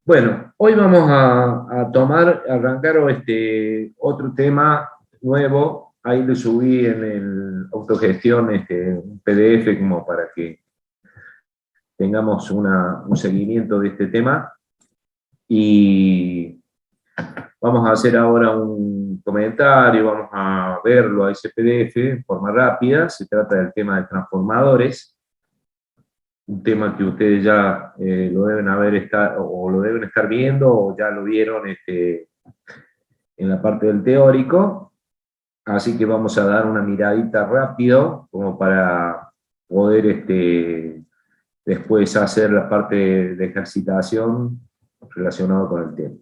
Bueno, hoy vamos a arrancar otro tema nuevo. Ahí lo subí en el autogestión, un PDF como para que tengamos un seguimiento de este tema. Y vamos a hacer ahora un comentario, vamos a verlo a ese PDF en forma rápida. Se trata del tema de transformadores. Un tema que ustedes ya lo deben estar viendo o ya lo vieron en la parte del teórico, así que vamos a dar una miradita rápido como para poder después hacer la parte de ejercitación relacionada con el tema.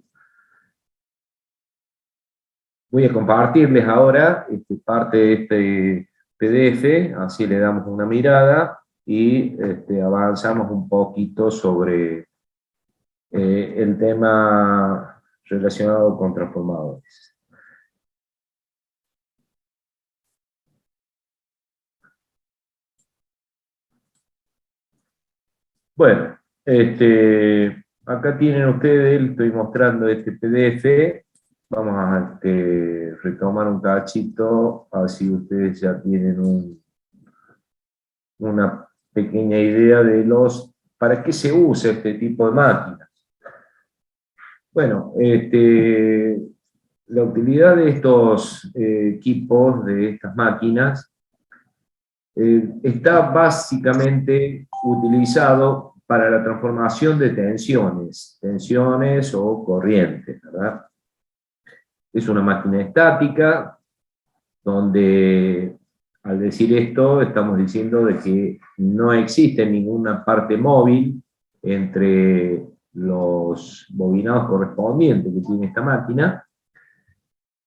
Voy a compartirles ahora parte de este PDF, así le damos una mirada y avanzamos un poquito sobre el tema relacionado con transformadores. Bueno, acá tienen ustedes, estoy mostrando este PDF. Vamos a retomar un cachito, así ustedes ya tienen una pequeña idea de para qué se usa este tipo de máquinas. Bueno, la utilidad de estos equipos, de estas máquinas, está básicamente utilizado para la transformación de tensiones o corrientes, ¿verdad? Es una máquina estática, donde al decir esto estamos diciendo de que no existe ninguna parte móvil entre los bobinados correspondientes que tiene esta máquina,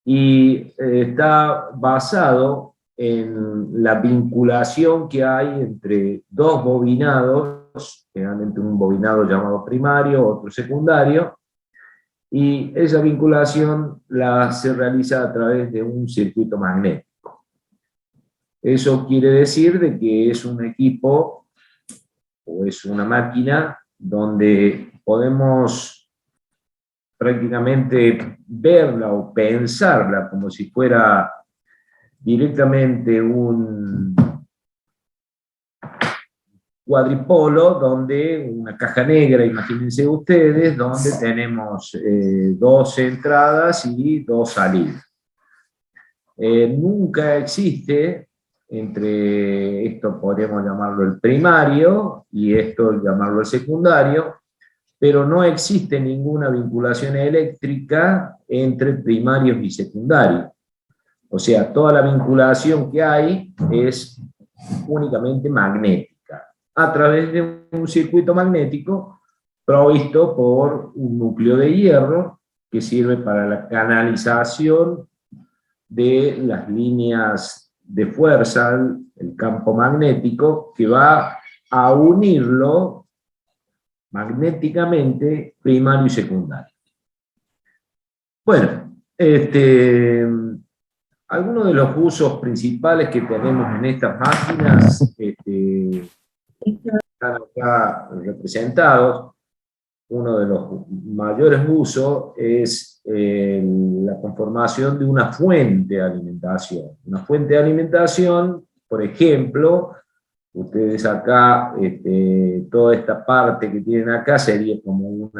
y está basado en la vinculación que hay entre dos bobinados, generalmente un bobinado llamado primario, otro secundario, y esa vinculación se realiza a través de un circuito magnético. Eso quiere decir de que es un equipo o es una máquina donde podemos prácticamente verla o pensarla como si fuera directamente un cuadripolo, donde una caja negra, imagínense ustedes, donde tenemos dos entradas y dos salidas. Nunca existe entre esto, podríamos llamarlo el primario, y esto llamarlo el secundario, pero no existe ninguna vinculación eléctrica entre primarios y secundarios. O sea, toda la vinculación que hay es únicamente magnética, a través de un circuito magnético provisto por un núcleo de hierro que sirve para la canalización de las líneas de fuerza, el campo magnético, que va a unirlo magnéticamente primario y secundario. Bueno, algunos de los usos principales que tenemos en estas máquinas están acá representados. Uno de los mayores usos es la conformación de una fuente de alimentación. Una fuente de alimentación, por ejemplo, ustedes acá, toda esta parte que tienen acá sería como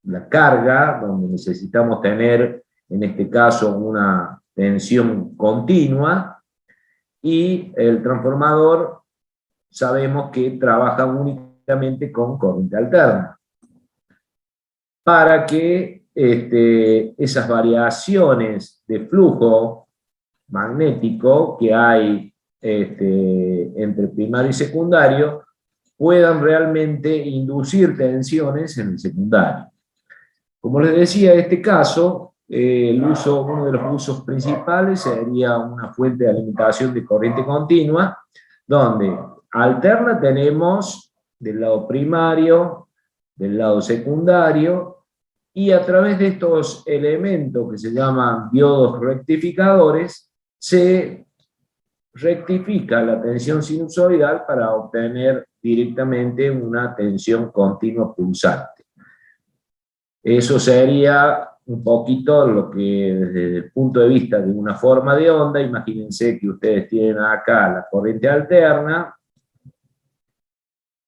la carga, donde necesitamos tener, en este caso, una tensión continua, y el transformador sabemos que trabaja únicamente con corriente alterna, para que esas variaciones de flujo magnético que hay entre primario y secundario puedan realmente inducir tensiones en el secundario. Como les decía, en este caso, uno de los usos principales sería una fuente de alimentación de corriente continua, donde alterna tenemos del lado primario, del lado secundario, y a través de estos elementos que se llaman diodos rectificadores, se rectifica la tensión sinusoidal para obtener directamente una tensión continua pulsante. Eso sería un poquito lo que desde el punto de vista de una forma de onda, imagínense que ustedes tienen acá la corriente alterna,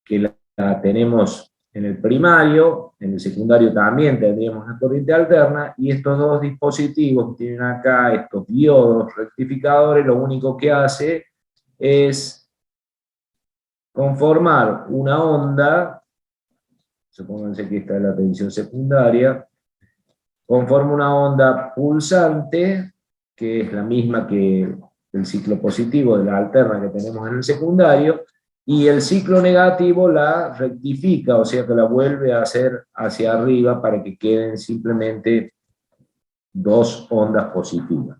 que la tenemos en el primario, en el secundario también tendríamos la corriente alterna, y estos dos dispositivos que tienen acá, estos diodos rectificadores, lo único que hace es conformar una onda, supónganse que esta es la tensión secundaria, conforma una onda pulsante, que es la misma que el ciclo positivo de la alterna que tenemos en el secundario, y el ciclo negativo la rectifica, o sea que la vuelve a hacer hacia arriba para que queden simplemente dos ondas positivas.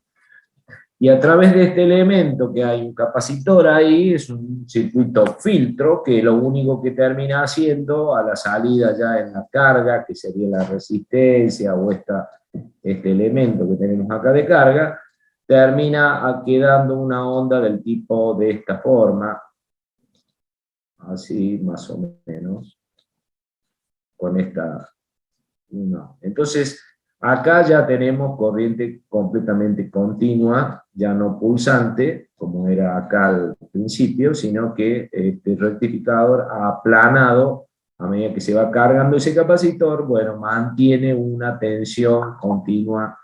Y a través de este elemento que hay un capacitor ahí, es un circuito filtro que lo único que termina haciendo a la salida ya en la carga, que sería la resistencia o este elemento que tenemos acá de carga, termina quedando una onda del tipo de esta forma, así más o menos, con esta. No. Entonces, acá ya tenemos corriente completamente continua, ya no pulsante, como era acá al principio, sino que este rectificador ha aplanado a medida que se va cargando ese capacitor, bueno, mantiene una tensión continua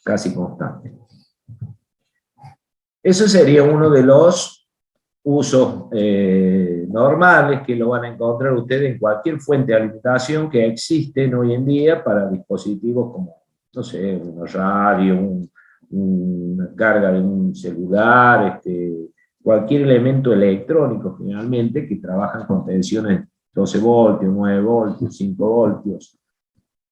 casi constante. Eso sería uno de los usos normales que lo van a encontrar ustedes en cualquier fuente de alimentación que existen hoy en día para dispositivos como, no sé, una radio, una carga de un celular, cualquier elemento electrónico generalmente que trabajan con tensiones 12 voltios, 9 voltios, 5 voltios.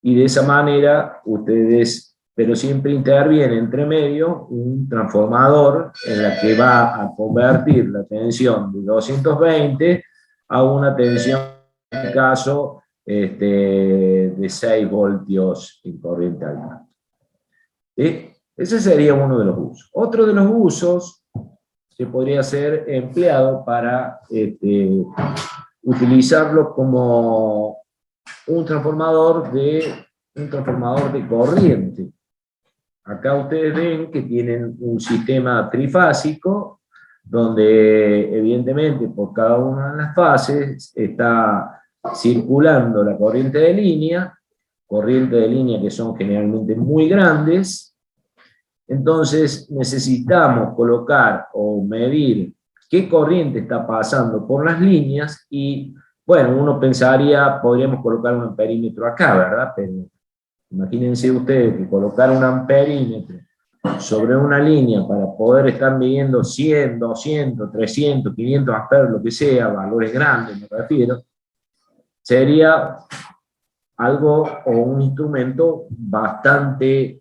Y de esa manera ustedes, pero siempre interviene entre medio un transformador en la que va a convertir la tensión de 220 a una tensión, en este caso, de 6 voltios en corriente alterna. ¿Sí? Ese sería uno de los usos. Otro de los usos que podría ser empleado para utilizarlo como un transformador de corriente. Acá ustedes ven que tienen un sistema trifásico, donde evidentemente por cada una de las fases está circulando la corriente de línea que son generalmente muy grandes. Entonces necesitamos colocar o medir qué corriente está pasando por las líneas y, bueno, uno pensaría, podríamos colocar un amperímetro acá, ¿verdad? Pero imagínense ustedes que colocar un amperímetro sobre una línea para poder estar midiendo 100, 200, 300, 500 amperes, lo que sea, valores grandes me refiero, sería algo o un instrumento bastante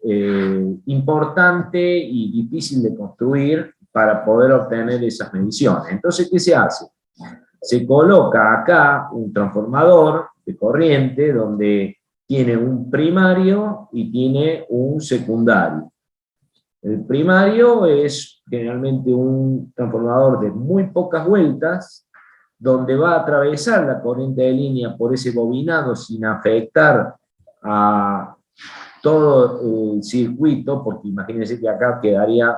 importante y difícil de construir para poder obtener esas mediciones. Entonces, ¿qué se hace? Se coloca acá un transformador de corriente donde tiene un primario y tiene un secundario. El primario es generalmente un transformador de muy pocas vueltas, donde va a atravesar la corriente de línea por ese bobinado sin afectar a todo el circuito, porque imagínense que acá quedaría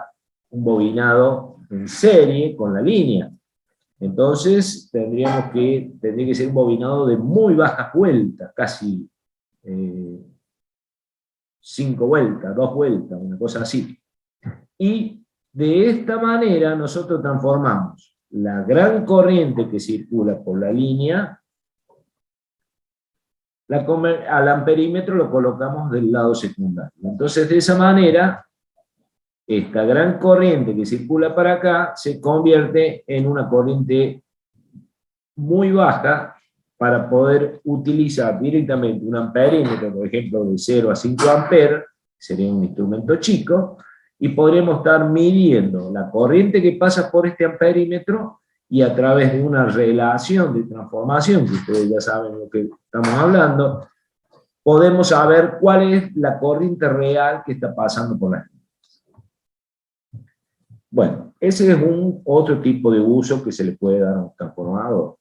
un bobinado en serie con la línea. Entonces tendría que ser un bobinado de muy bajas vueltas, casi 5 vueltas, 2 vueltas, una cosa así. Y de esta manera nosotros transformamos la gran corriente que circula por la línea, al amperímetro lo colocamos del lado secundario. Entonces de esa manera, esta gran corriente que circula para acá se convierte en una corriente muy baja para poder utilizar directamente un amperímetro, por ejemplo, de 0 a 5 amperes, sería un instrumento chico, y podremos estar midiendo la corriente que pasa por este amperímetro y a través de una relación de transformación, que ustedes ya saben lo que estamos hablando, podemos saber cuál es la corriente real que está pasando por las líneas. Bueno, ese es otro tipo de uso que se le puede dar a un transformador.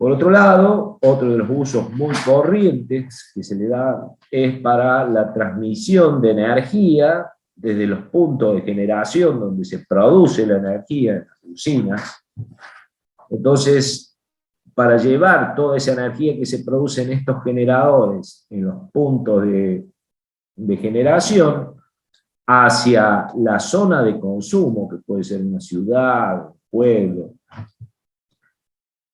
Por otro lado, otro de los usos muy corrientes que se le da es para la transmisión de energía desde los puntos de generación donde se produce la energía en las usinas. Entonces, para llevar toda esa energía que se produce en estos generadores, en los puntos de generación, hacia la zona de consumo, que puede ser una ciudad, un pueblo.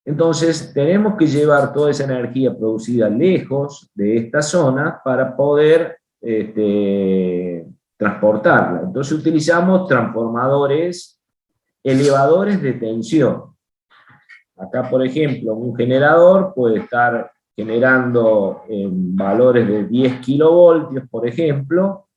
Entonces, tenemos que llevar toda esa energía producida lejos de esta zona para poder transportarla. Entonces, utilizamos transformadores, elevadores de tensión. Acá, por ejemplo, un generador puede estar generando valores de 10 kilovoltios, por ejemplo,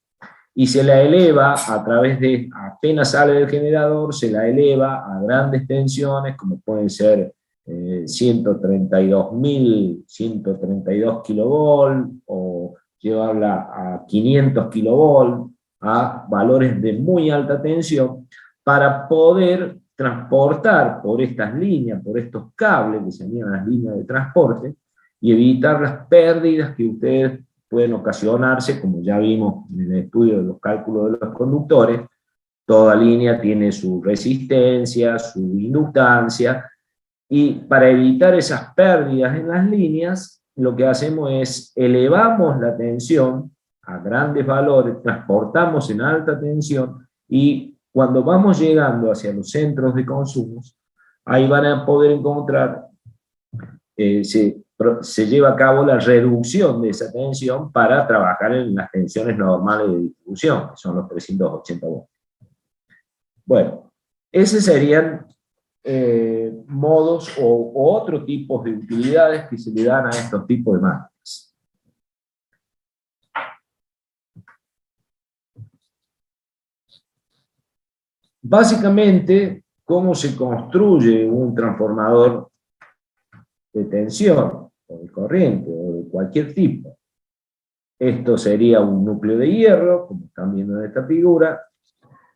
y se la eleva a través de, apenas sale del generador, se la eleva a grandes tensiones, como pueden ser 132 kilovolt, o llevarla a 500 kilovolt, a valores de muy alta tensión, para poder transportar por estas líneas, por estos cables que se llaman las líneas de transporte, y evitar las pérdidas que ustedes pueden ocasionarse, como ya vimos en el estudio de los cálculos de los conductores. Toda línea tiene su resistencia, su inductancia, y para evitar esas pérdidas en las líneas, lo que hacemos es elevamos la tensión a grandes valores, transportamos en alta tensión, y cuando vamos llegando hacia los centros de consumo, ahí van a poder encontrar, se lleva a cabo la reducción de esa tensión para trabajar en las tensiones normales de distribución, que son los 380 voltios. Bueno, esos serían modos o otros tipos de utilidades que se le dan a estos tipos de máquinas. Básicamente, ¿cómo se construye un transformador de tensión, o de corriente, o de cualquier tipo? Esto sería un núcleo de hierro, como están viendo en esta figura,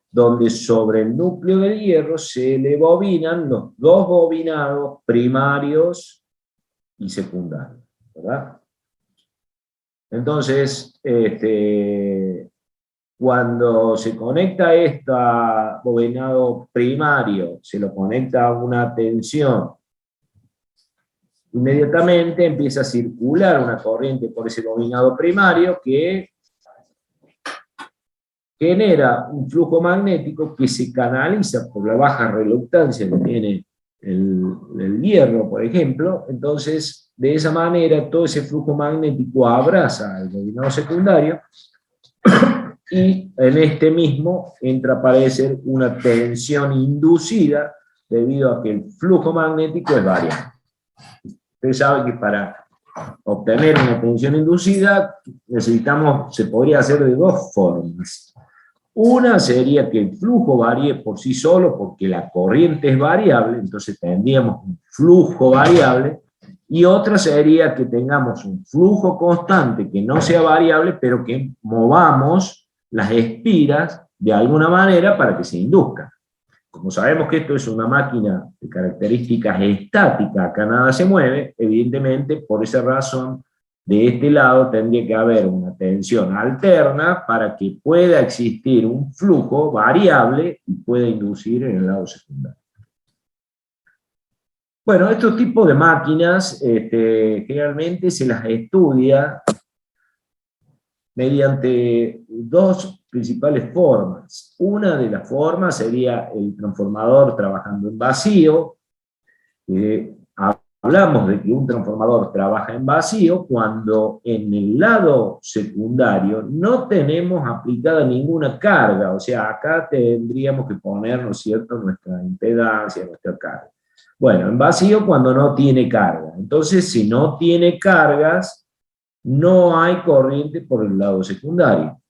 donde sobre el núcleo de hierro se le bobinan los dos bobinados primarios y secundarios, ¿verdad? Entonces, cuando se conecta este bobinado primario, se lo conecta a una tensión, inmediatamente empieza a circular una corriente por ese bobinado primario que genera un flujo magnético que se canaliza por la baja reluctancia que tiene el hierro, por ejemplo. Entonces, de esa manera, todo ese flujo magnético abraza al bobinado secundario, y en este mismo entra a aparecer una tensión inducida debido a que el flujo magnético es variable. Ustedes saben que para obtener una tensión inducida se podría hacer de dos formas. Una sería que el flujo varíe por sí solo porque la corriente es variable, entonces tendríamos un flujo variable, y otra sería que tengamos un flujo constante que no sea variable, pero que movamos las espiras de alguna manera para que se induzca. Como sabemos que esto es una máquina de características estáticas, acá nada se mueve, evidentemente por esa razón de este lado tendría que haber una tensión alterna para que pueda existir un flujo variable y pueda inducir en el lado secundario. Bueno, estos tipos de máquinas generalmente se las estudia mediante dos principales formas. Una de las formas sería el transformador trabajando en vacío. Hablamos de que un transformador trabaja en vacío cuando en el lado secundario no tenemos aplicada ninguna carga, o sea, acá tendríamos que poner, ¿no es cierto?, nuestra impedancia, nuestra carga. Bueno, en vacío cuando no tiene carga. Entonces, si no tiene cargas, no hay corriente por el lado secundario.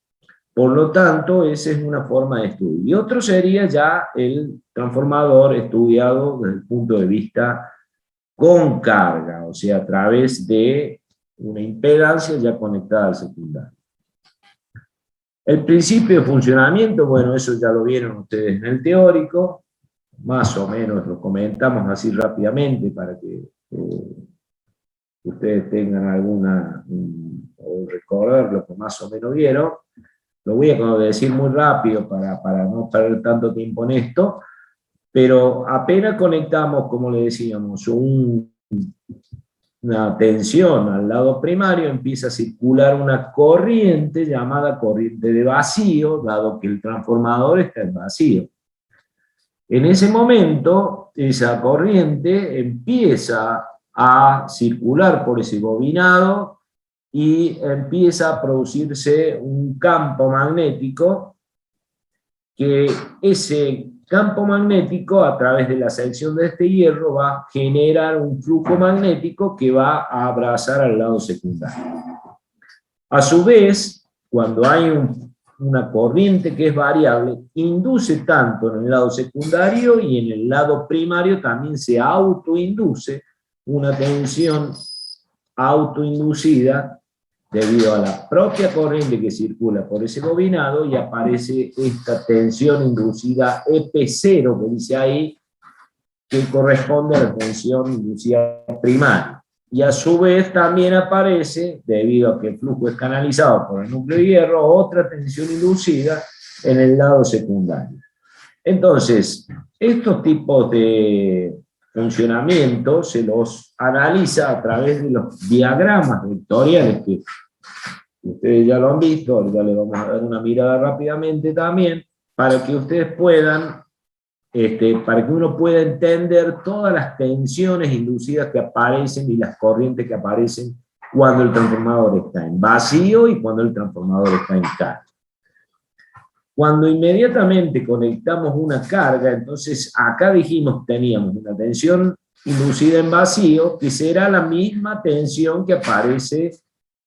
Por lo tanto, esa es una forma de estudio. Y otro sería ya el transformador estudiado desde el punto de vista con carga, o sea, a través de una impedancia ya conectada al secundario. El principio de funcionamiento, bueno, eso ya lo vieron ustedes en el teórico, más o menos lo comentamos así rápidamente para que ustedes tengan alguna, o recordar lo que más o menos vieron. Lo voy a decir muy rápido para no perder tanto tiempo en esto, pero apenas conectamos, como le decíamos, una tensión al lado primario, empieza a circular una corriente llamada corriente de vacío, dado que el transformador está en vacío. En ese momento, esa corriente empieza a circular por ese bobinado y empieza a producirse un campo magnético, que ese campo magnético, a través de la sección de este hierro, va a generar un flujo magnético que va a abrazar al lado secundario. A su vez, cuando hay una corriente que es variable, induce tanto en el lado secundario y en el lado primario también se autoinduce una tensión autoinducida debido a la propia corriente que circula por ese bobinado, y aparece esta tensión inducida EP0 que dice ahí, que corresponde a la tensión inducida primaria. Y a su vez también aparece, debido a que el flujo es canalizado por el núcleo de hierro, otra tensión inducida en el lado secundario. Entonces, estos tipos de funcionamiento se los analiza a través de los diagramas vectoriales, que ustedes ya lo han visto, ya le vamos a dar una mirada rápidamente también, para que ustedes puedan, para que uno pueda entender todas las tensiones inducidas que aparecen y las corrientes que aparecen cuando el transformador está en vacío y cuando el transformador está en carga. Cuando inmediatamente conectamos una carga, entonces acá dijimos, teníamos una tensión inducida en vacío, que será la misma tensión que aparece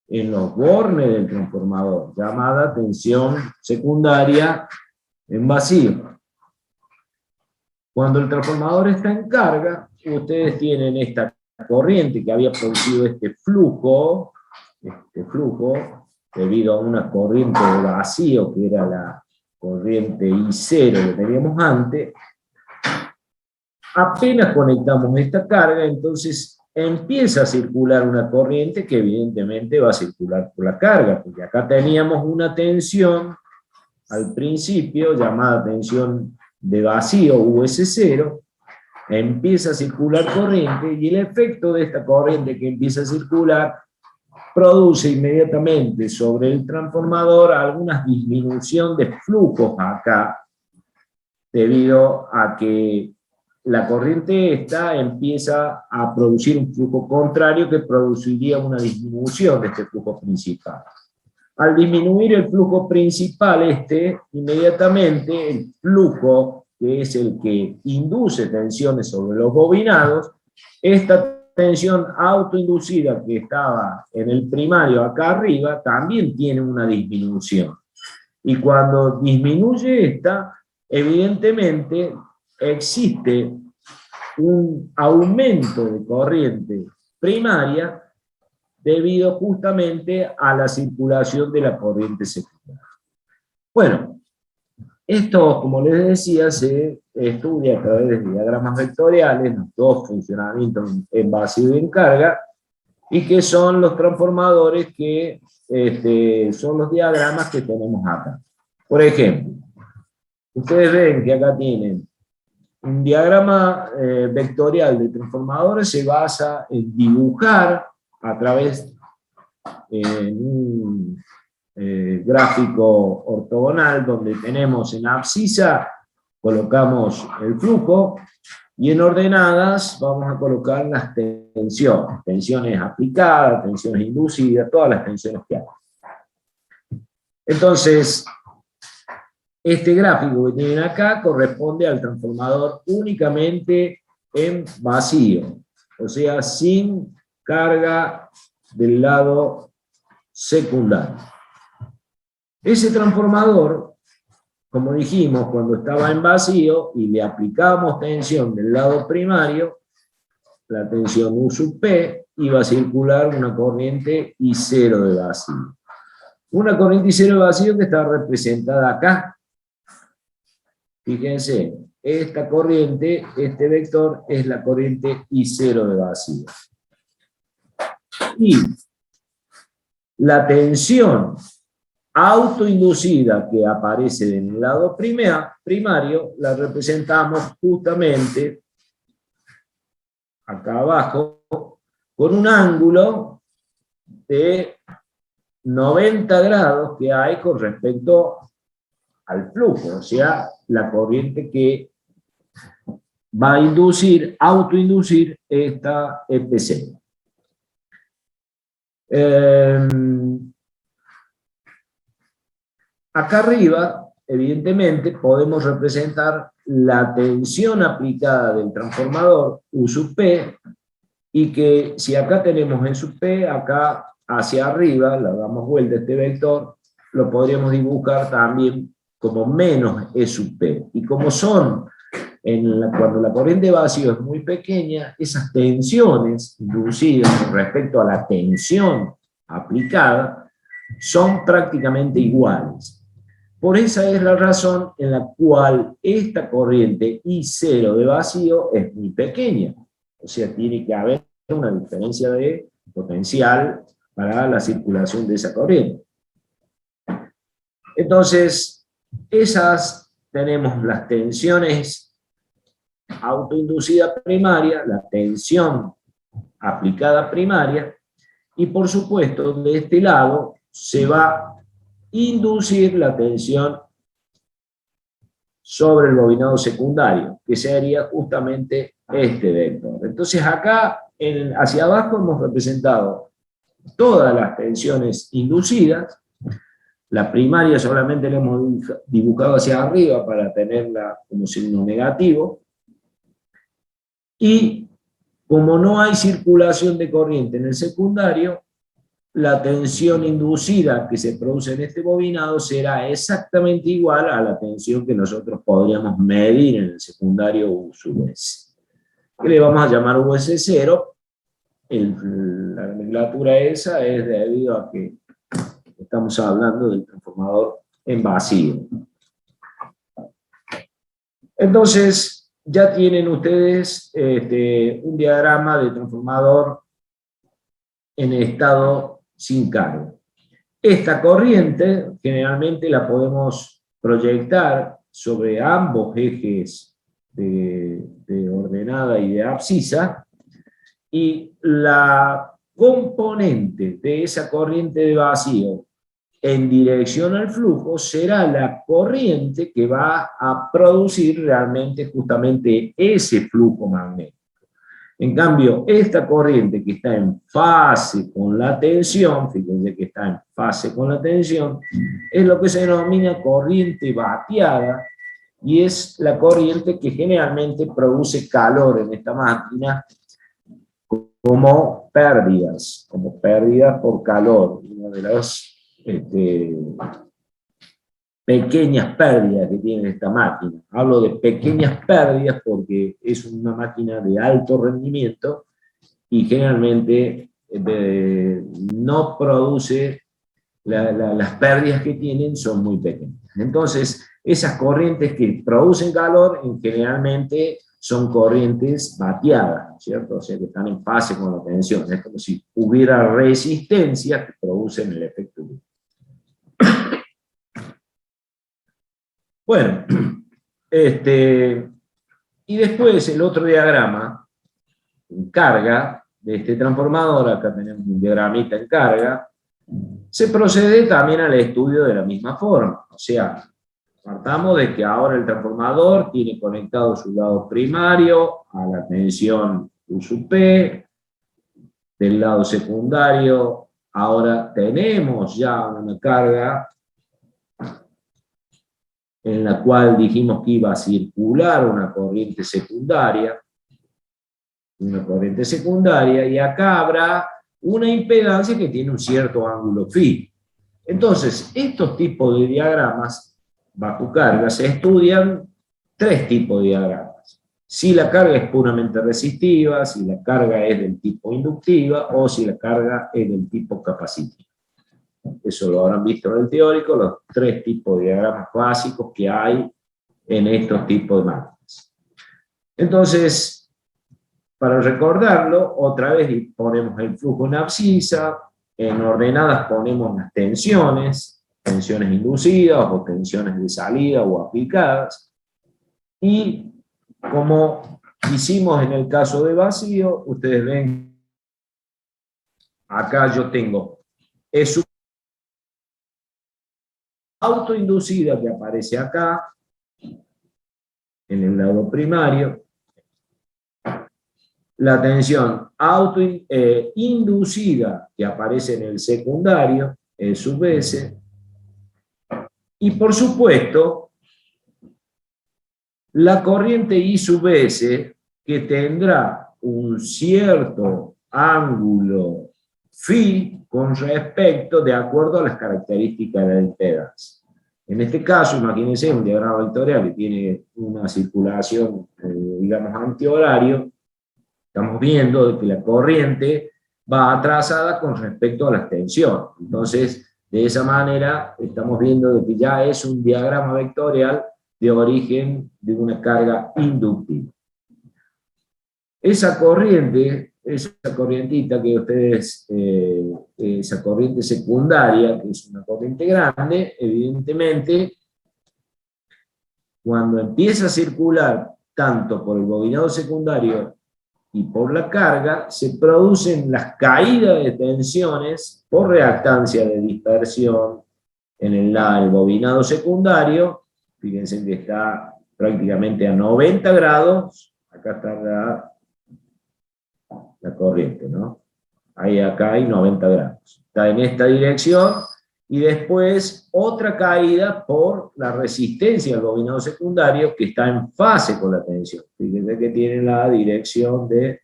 en los bornes del transformador, llamada tensión secundaria en vacío. Cuando el transformador está en carga, ustedes tienen esta corriente que había producido este flujo, debido a una corriente de vacío, que era la corriente I0 que teníamos antes. Apenas conectamos esta carga, entonces empieza a circular una corriente que evidentemente va a circular por la carga, porque acá teníamos una tensión al principio llamada tensión de vacío, US0, empieza a circular corriente, y el efecto de esta corriente que empieza a circular produce inmediatamente sobre el transformador alguna disminución de flujos acá, debido a que la corriente esta empieza a producir un flujo contrario que produciría una disminución de este flujo principal. Al disminuir el flujo principal, inmediatamente el flujo, que es el que induce tensiones sobre los bobinados, esta tensión autoinducida que estaba en el primario acá arriba, también tiene una disminución. Y cuando disminuye esta, evidentemente existe un aumento de corriente primaria debido justamente a la circulación de la corriente secundaria. Bueno, esto, como les decía, se estudia a través de diagramas vectoriales, los dos funcionamientos en vacío y en carga, y que son los transformadores que son los diagramas que tenemos acá. Por ejemplo, ustedes ven que acá tienen un diagrama vectorial de transformadores, se basa en dibujar a través de un gráfico ortogonal, donde tenemos en abscisa, colocamos el flujo, y en ordenadas vamos a colocar las tensiones aplicadas, tensiones inducidas, todas las tensiones que hay. Entonces, este gráfico que tienen acá corresponde al transformador únicamente en vacío, o sea, sin carga del lado secundario. Ese transformador, como dijimos, cuando estaba en vacío y le aplicábamos tensión del lado primario, la tensión U sub P, iba a circular una corriente I0 de vacío. Una corriente I0 de vacío que está representada acá. Fíjense, esta corriente, este vector, es la corriente I0 de vacío. Y la tensión autoinducida que aparece en el lado primario la representamos justamente acá abajo con un ángulo de 90 grados que hay con respecto al flujo, o sea, la corriente que va a autoinducir esta EPC. Acá arriba, evidentemente, podemos representar la tensión aplicada del transformador U sub P, y que si acá tenemos E sub P, acá hacia arriba, le damos vuelta a este vector, lo podríamos dibujar también como menos E sub P. Y como son, cuando la corriente de vacío es muy pequeña, esas tensiones inducidas con respecto a la tensión aplicada son prácticamente iguales. Por esa es la razón en la cual esta corriente I0 de vacío es muy pequeña. O sea, tiene que haber una diferencia de potencial para la circulación de esa corriente. Entonces, tenemos las tensiones autoinducida primaria, la tensión aplicada primaria, y por supuesto, de este lado se va a inducir la tensión sobre el bobinado secundario, que sería justamente este vector. Entonces acá, hacia abajo, hemos representado todas las tensiones inducidas. La primaria solamente la hemos dibujado hacia arriba para tenerla como signo negativo. Y como no hay circulación de corriente en el secundario, la tensión inducida que se produce en este bobinado será exactamente igual a la tensión que nosotros podríamos medir en el secundario U sub S, que le vamos a llamar US0. La nomenclatura esa es debido a que estamos hablando del transformador en vacío. Entonces, ya tienen ustedes un diagrama de transformador en estado sin carga. Esta corriente generalmente la podemos proyectar sobre ambos ejes de ordenada y de abscisa, y la componente de esa corriente de vacío en dirección al flujo será la corriente que va a producir realmente justamente ese flujo magnético. En cambio, esta corriente que está en fase con la tensión, fíjense que está en fase con la tensión, es lo que se denomina corriente bateada, y es la corriente que generalmente produce calor en esta máquina como pérdidas por calor. Una de las pequeñas pérdidas que tiene esta máquina. Hablo de pequeñas pérdidas porque es una máquina de alto rendimiento y generalmente no produce, las pérdidas que tienen son muy pequeñas. Entonces, esas corrientes que producen calor generalmente son corrientes bateadas, ¿cierto? O sea, que están en fase con la tensión. Es como si hubiera resistencias que producen el efecto. Bueno, y después el otro diagrama, en carga, de este transformador, acá tenemos un diagramita en carga, se procede también al estudio de la misma forma. O sea, partamos de que ahora el transformador tiene conectado su lado primario a la tensión U sub P, del lado secundario ahora tenemos ya una carga en la cual dijimos que iba a circular una corriente secundaria, y acá habrá una impedancia que tiene un cierto ángulo phi. Entonces, estos tipos de diagramas bajo carga se estudian tres tipos de diagramas. Si la carga es puramente resistiva, si la carga es del tipo inductiva o si la carga es del tipo capacitiva. Eso lo habrán visto en el teórico, los tres tipos de diagramas básicos que hay en estos tipos de máquinas. Entonces, para recordarlo, otra vez ponemos el flujo en abscisa, en ordenadas ponemos las tensiones inducidas o tensiones de salida o aplicadas, y como hicimos en el caso de vacío, ustedes ven, acá yo tengo es autoinducida que aparece acá, en el lado primario, la tensión inducida que aparece en el secundario, E sub S, y por supuesto, la corriente I sub S, que tendrá un cierto ángulo phi con respecto, de acuerdo a las características de la impedancia. En este caso, imagínense un diagrama vectorial que tiene una circulación, digamos, antihorario. Estamos viendo que la corriente va atrasada con respecto a las tensiones. Entonces, de esa manera, estamos viendo que ya es un diagrama vectorial de origen de una carga inductiva. Esa corriente, esa corrientita que ustedes, esa corriente secundaria, que es una corriente grande, evidentemente, cuando empieza a circular tanto por el bobinado secundario y por la carga, se producen las caídas de tensiones por reactancia de dispersión en el bobinado secundario. Fíjense que está prácticamente a 90 grados, acá está la corriente, ¿no? Ahí acá hay 90 grados. Está en esta dirección, y después otra caída por la resistencia del bobinado secundario que está en fase con la tensión. Fíjense que tiene la dirección de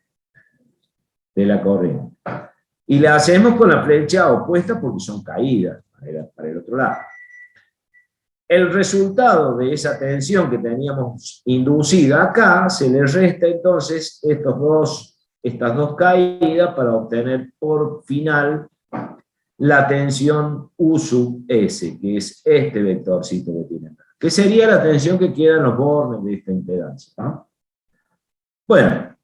la corriente. Y la hacemos con la flecha opuesta porque son caídas para el otro lado. El resultado de esa tensión que teníamos inducida acá, se le resta entonces estas dos caídas para obtener por final la tensión U sub S, que es este vectorcito que tiene acá, que sería la tensión que queda en los bordes de esta impedancia, ¿no? Bueno,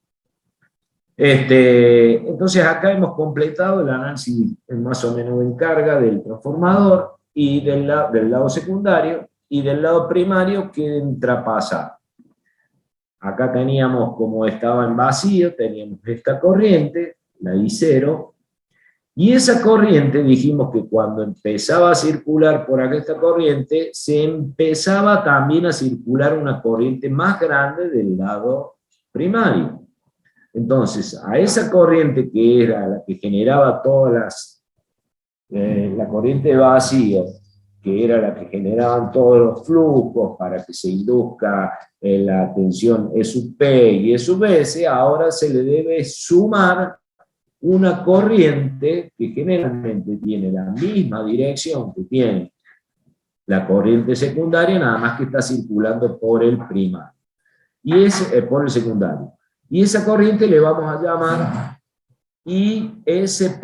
entonces acá hemos completado el análisis más o menos en carga del transformador y del lado secundario, y del lado primario que entra pasar. Acá teníamos, como estaba en vacío, teníamos esta corriente, la I0, y esa corriente dijimos que cuando empezaba a circular por acá esta corriente, se empezaba también a circular una corriente más grande del lado primario. Entonces, a esa corriente que era la que generaba todas la corriente de vacío, que era la que generaban todos los flujos para que se induzca la tensión E sub P y E sub S, ahora se le debe sumar una corriente que generalmente tiene la misma dirección que tiene la corriente secundaria, nada más que está circulando por el primario, por el secundario. Y esa corriente le vamos a llamar IS',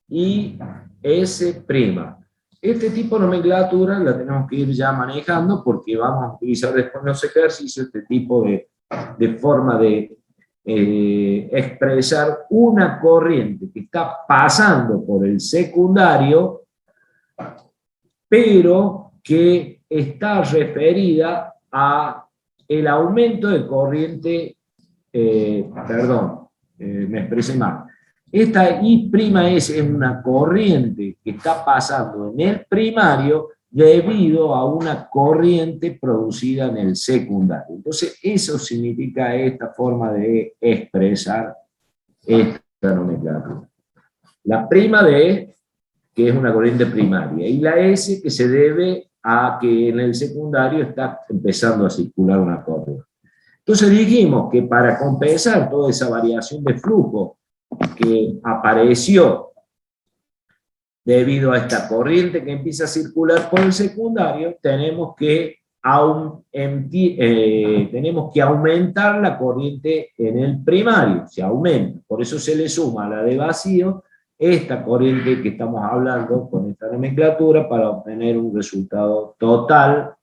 IS'. Este tipo de nomenclatura la tenemos que ir ya manejando porque vamos a utilizar después en los ejercicios este tipo de forma de expresar una corriente que está pasando por el secundario, pero que está referida a el aumento de corriente, me expresé mal. Esta I'S es una corriente que está pasando en el primario debido a una corriente producida en el secundario. Entonces, eso significa esta forma de expresar esta nomenclatura. La prima D, que es una corriente primaria, y la S, que se debe a que en el secundario está empezando a circular una corriente. Entonces dijimos que para compensar toda esa variación de flujo que apareció debido a esta corriente que empieza a circular por el secundario, tenemos que aumentar la corriente en el primario, se aumenta, por eso se le suma a la de vacío esta corriente que estamos hablando con esta nomenclatura para obtener un resultado total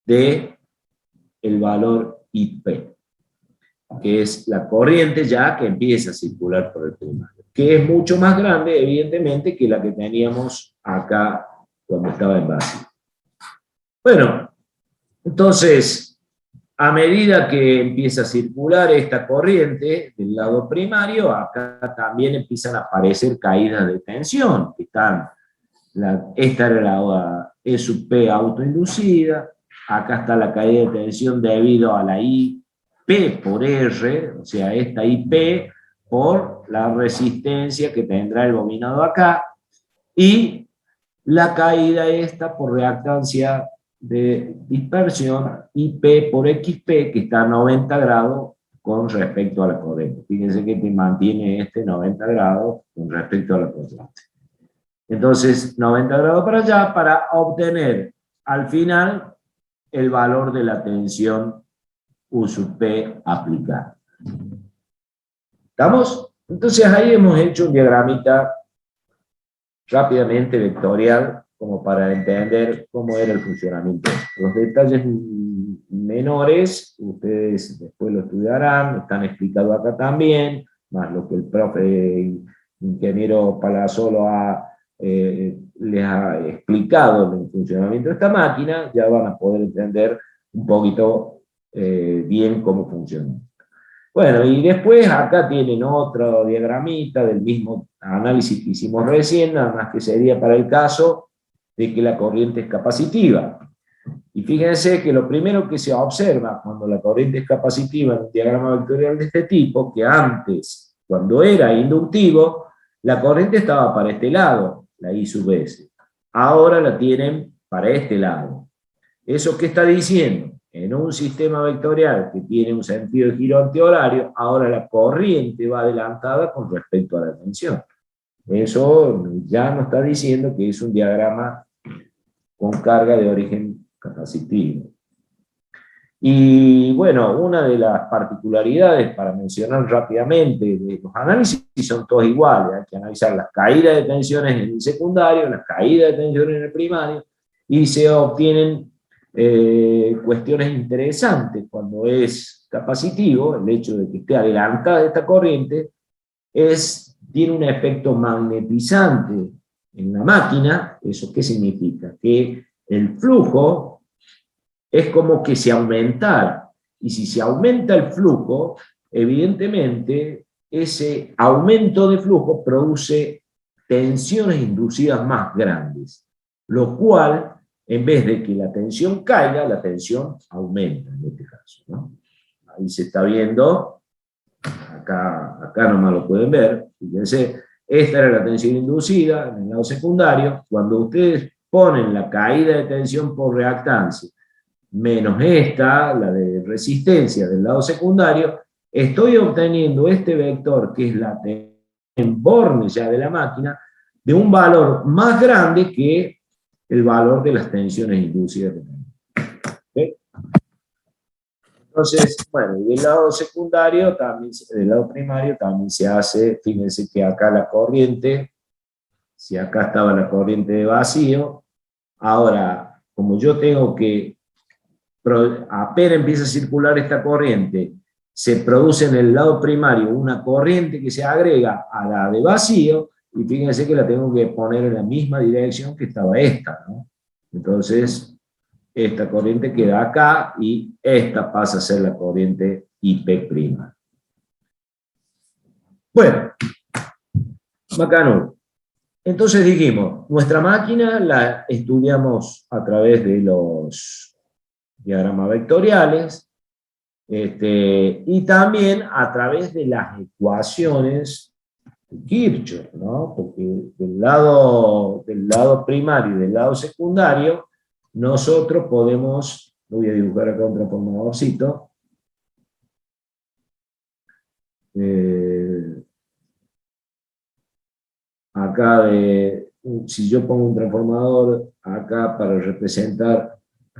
de el valor IP. que es la corriente ya que empieza a circular por el primario, que es mucho más grande, evidentemente, que la que teníamos acá cuando estaba en base. Bueno, entonces, a medida que empieza a circular esta corriente del lado primario, acá también empiezan a aparecer caídas de tensión, que están, esta era la E sub P autoinducida, acá está la caída de tensión debido a la IP por R, o sea, esta IP por la resistencia que tendrá el bobinado acá, y la caída esta por reactancia de dispersión IP por XP, que está a 90 grados con respecto a la corriente. Fíjense que mantiene este 90 grados con respecto a la corriente. Entonces, 90 grados para allá para obtener al final el valor de la tensión U sub P aplicada. ¿Estamos? Entonces ahí hemos hecho un diagramita rápidamente vectorial como para entender cómo era el funcionamiento. Los detalles menores, ustedes después lo estudiarán, están explicados acá también, más lo que el profe ingeniero Palazzolo les ha explicado el funcionamiento de esta máquina, ya van a poder entender un poquito bien cómo funciona. Bueno, y después acá tienen otro diagramita del mismo análisis que hicimos recién, nada más que sería para el caso de que la corriente es capacitiva. Y fíjense que lo primero que se observa cuando la corriente es capacitiva en un diagrama vectorial de este tipo, que antes, cuando era inductivo, la corriente estaba para este lado, la I sub S. Ahora la tienen para este lado. ¿Eso qué está diciendo? En un sistema vectorial que tiene un sentido de giro antihorario, ahora la corriente va adelantada con respecto a la tensión. Eso ya nos está diciendo que es un diagrama con carga de origen capacitivo. Y bueno, una de las particularidades, para mencionar rápidamente, de los análisis son todos iguales. Hay que analizar las caídas de tensiones en el secundario, las caídas de tensiones en el primario, y se obtienen cuestiones interesantes cuando es capacitivo. El hecho de que esté adelantada esta corriente tiene un efecto magnetizante en la máquina. ¿Eso qué significa? Que el flujo es como que se aumentara, y si se aumenta el flujo, evidentemente ese aumento de flujo produce tensiones inducidas más grandes, lo cual, en vez de que la tensión caiga, la tensión aumenta en este caso, ¿no? Ahí se está viendo, acá nomás lo pueden ver, fíjense, esta era la tensión inducida en el lado secundario. Cuando ustedes ponen la caída de tensión por reactancia, menos esta, la de resistencia del lado secundario, estoy obteniendo este vector, que es la tensión en borne ya de la máquina, de un valor más grande que el valor de las tensiones inducidas. ¿Okay? Entonces, bueno, y del lado secundario, también, del lado primario, también se hace, fíjense que acá la corriente, si acá estaba la corriente de vacío, ahora, como yo tengo que, apenas empieza a circular esta corriente, se produce en el lado primario una corriente que se agrega a la de vacío, y fíjense que la tengo que poner en la misma dirección que estaba esta, ¿no? Entonces, esta corriente queda acá y esta pasa a ser la corriente IP'. Bueno, bacano. Entonces dijimos, nuestra máquina la estudiamos a través de los diagramas vectoriales, y también a través de las ecuaciones de Kirchhoff, ¿no? Porque del lado primario y del lado secundario, nosotros podemos, lo voy a dibujar acá un transformadorcito, acá si yo pongo un transformador acá para representar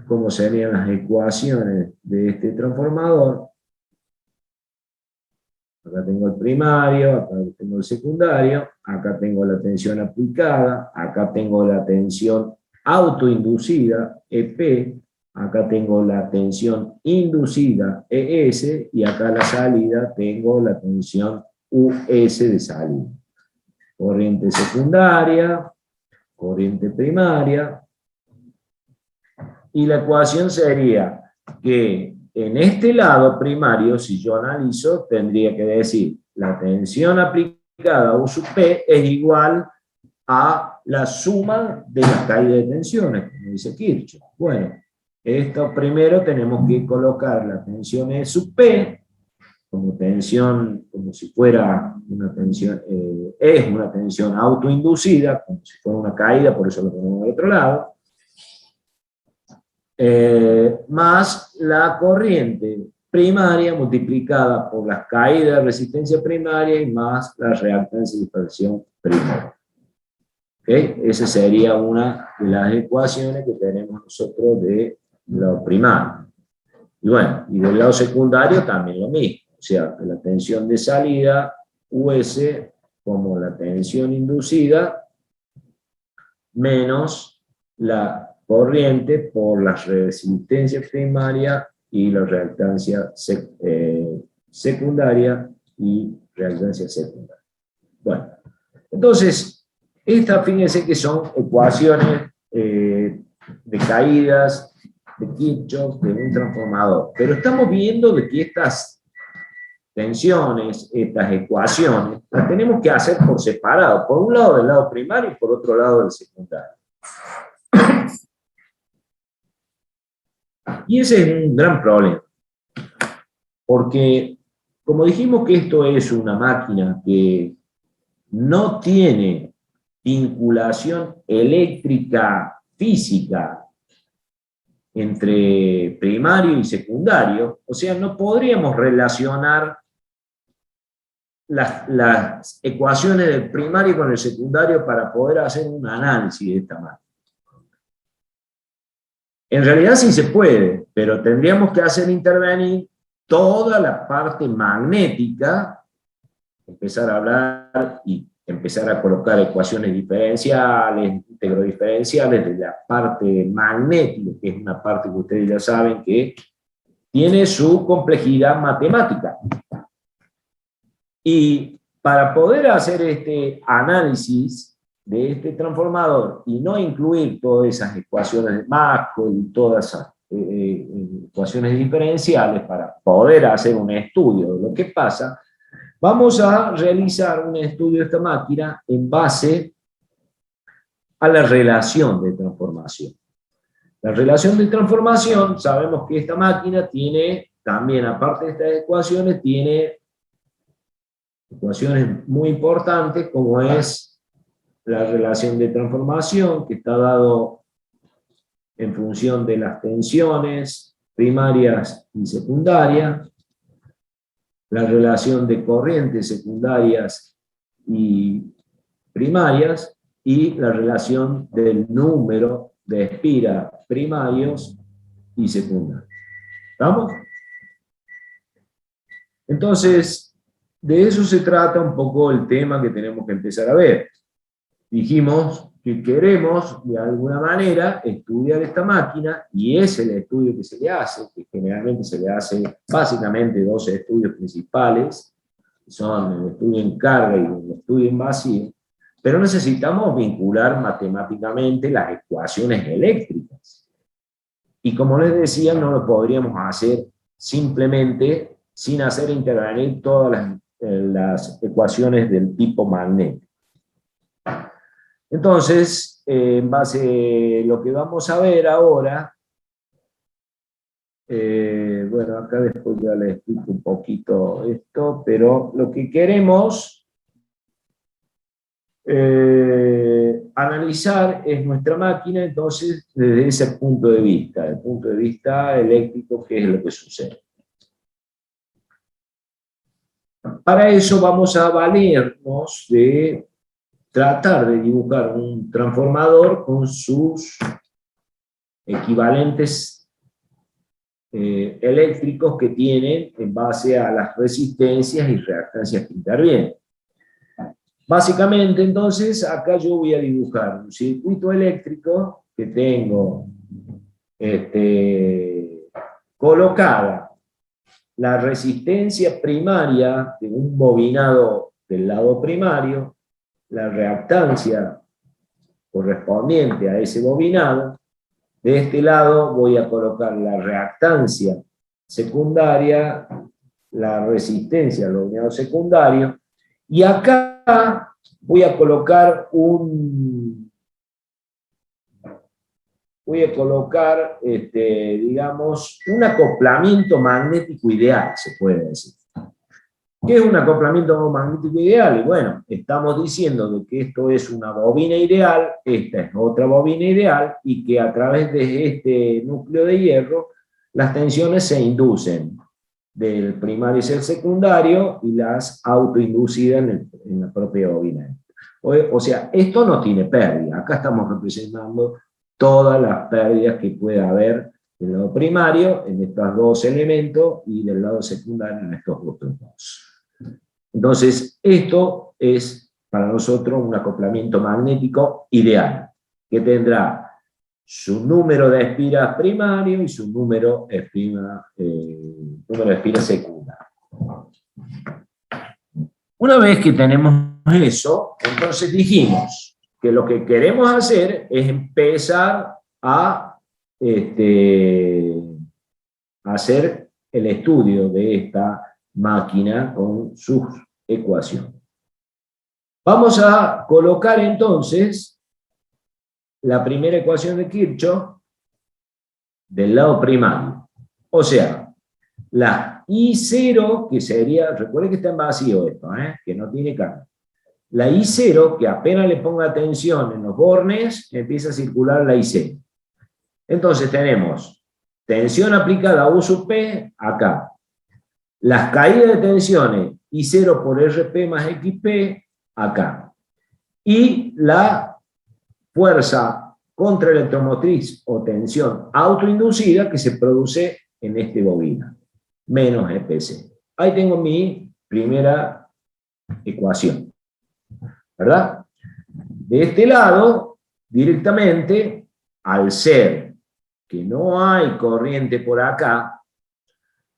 cómo serían las ecuaciones de este transformador, acá tengo el primario, acá tengo el secundario, acá tengo la tensión aplicada, acá tengo la tensión autoinducida, EP, Acá tengo la tensión inducida ES y acá a la salida tengo la tensión US de salida. Corriente secundaria, corriente primaria. Y la ecuación sería que en este lado primario, si yo analizo, tendría que decir la tensión aplicada a U sub P es igual a la suma de la caída de tensiones, como dice Kirchhoff. Bueno, esto primero tenemos que colocar la tensión E sub P como tensión, como si fuera una tensión, es una tensión autoinducida, como si fuera una caída, por eso lo ponemos del otro lado, más la corriente primaria multiplicada por las caídas de resistencia primaria y más la reactancia de dispersión primaria. ¿Okay? Esa sería una de las ecuaciones que tenemos nosotros de lado primario. Y bueno, y del lado secundario también lo mismo. O sea, la tensión de salida, US, como la tensión inducida, menos la corriente por la resistencia primaria y la reactancia secundaria y reactancia secundaria. Bueno, entonces, fíjense que son ecuaciones de caídas de Kirchhoff de un transformador. Pero estamos viendo de que estas tensiones, estas ecuaciones, las tenemos que hacer por separado. Por un lado del lado primario y por otro lado del secundario. Y ese es un gran problema. Porque, como dijimos que esto es una máquina que no tiene vinculación eléctrica física entre primario y secundario, o sea, no podríamos relacionar las ecuaciones del primario con el secundario para poder hacer un análisis de esta máquina. En realidad sí se puede, pero tendríamos que hacer intervenir toda la parte magnética, empezar a hablar y empezar a colocar ecuaciones diferenciales, integrodifferenciales de la parte magnética, que es una parte que ustedes ya saben que tiene su complejidad matemática. Y para poder hacer este análisis de este transformador y no incluir todas esas ecuaciones de Maxwell y todas esas ecuaciones diferenciales, para poder hacer un estudio de lo que pasa, vamos a realizar un estudio de esta máquina en base a la relación de transformación. La relación de transformación, sabemos que esta máquina tiene, también aparte de estas ecuaciones, tiene ecuaciones muy importantes, como es la relación de transformación, que está dado en función de las tensiones primarias y secundarias, la relación de corrientes secundarias y primarias, y la relación del número de espiras primarios y secundarios. ¿Estamos? Entonces, de eso se trata un poco el tema que tenemos que empezar a ver. Dijimos que queremos, de alguna manera, estudiar esta máquina, y es el estudio que se le hace, que generalmente se le hace básicamente dos estudios principales, que son el estudio en carga y el estudio en vacío, pero necesitamos vincular matemáticamente las ecuaciones eléctricas. Y como les decía, no lo podríamos hacer simplemente sin hacer intervenir todas las ecuaciones del tipo magnético. Entonces, en base a lo que vamos a ver ahora, bueno, acá después ya les explico un poquito esto, pero lo que queremos analizar es nuestra máquina, entonces, desde ese punto de vista, el punto de vista eléctrico, qué es lo que sucede. Para eso vamos a valernos de tratar de dibujar un transformador con sus equivalentes eléctricos que tienen en base a las resistencias y reactancias que intervienen. Básicamente, entonces, acá yo voy a dibujar un circuito eléctrico que tengo colocada la resistencia primaria de un bobinado del lado primario, la reactancia correspondiente a ese bobinado. De este lado voy a colocar la reactancia secundaria, la resistencia al bobinado secundario, y acá voy a colocar digamos, un acoplamiento magnético ideal, se puede decir. ¿Qué es un acoplamiento magnético ideal? Y bueno, estamos diciendo de que esto es una bobina ideal, esta es otra bobina ideal, y que a través de este núcleo de hierro las tensiones se inducen del primario y el secundario y las autoinducidas en la propia bobina. O sea, esto no tiene pérdida. Acá estamos representando todas las pérdidas que puede haber del lado primario en estos dos elementos y del lado secundario en estos otros dos. Entonces, esto es para nosotros un acoplamiento magnético ideal, que tendrá su número de espiras primario y su número de espiras secundario. Una vez que tenemos eso, entonces dijimos que lo que queremos hacer es empezar a hacer el estudio de esta máquina con sus ecuaciones. Vamos a colocar entonces la primera ecuación de Kirchhoff del lado primario. O sea, la I0, que sería, recuerden que está en vacío esto, que no tiene carga. La I0, que apenas le ponga tensión en los bornes, empieza a circular la I0. Entonces tenemos tensión aplicada a U sub P acá. Las caídas de tensiones I0 por RP más XP acá. Y la fuerza contraelectromotriz o tensión autoinducida que se produce en este bobina, menos EPC. Ahí tengo mi primera ecuación, ¿verdad? De este lado, directamente, al ser que no hay corriente por acá,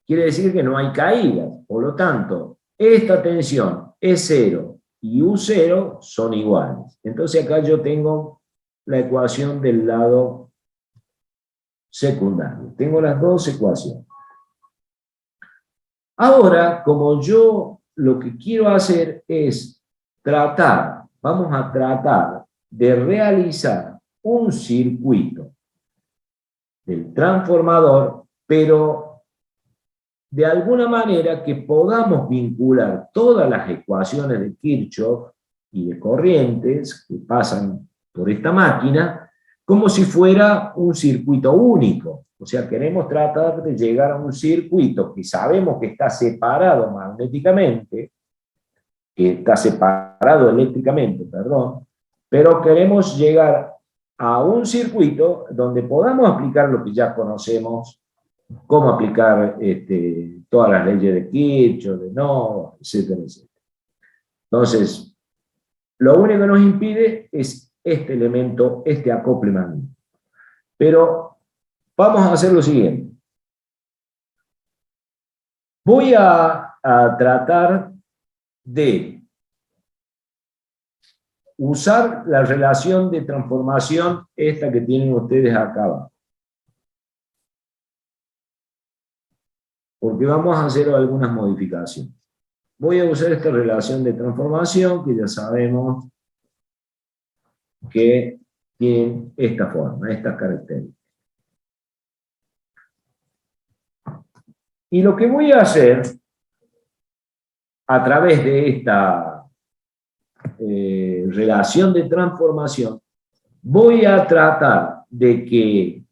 quiere decir que no hay caídas. Por lo tanto, esta tensión E0 y U0 son iguales. Entonces acá yo tengo la ecuación del lado secundario. Tengo las dos ecuaciones. Ahora, como yo lo que quiero hacer es vamos a tratar de realizar un circuito del transformador, pero de alguna manera que podamos vincular todas las ecuaciones de Kirchhoff y de corrientes que pasan por esta máquina como si fuera un circuito único. O sea, queremos tratar de llegar a un circuito que sabemos que está separado magnéticamente, que está separado eléctricamente, perdón, pero queremos llegar a un circuito donde podamos aplicar lo que ya conocemos, cómo aplicar todas las leyes de Kirchhoff, de Nova, etcétera, etcétera. Entonces, lo único que nos impide es este elemento, este acople magnético. Pero vamos a hacer lo siguiente. Voy a tratar de usar la relación de transformación esta que tienen ustedes acá abajo. Porque vamos a hacer algunas modificaciones. Voy a usar esta relación de transformación que ya sabemos que tiene esta forma, estas características. Y lo que voy a hacer a través de esta relación de transformación, voy a tratar de que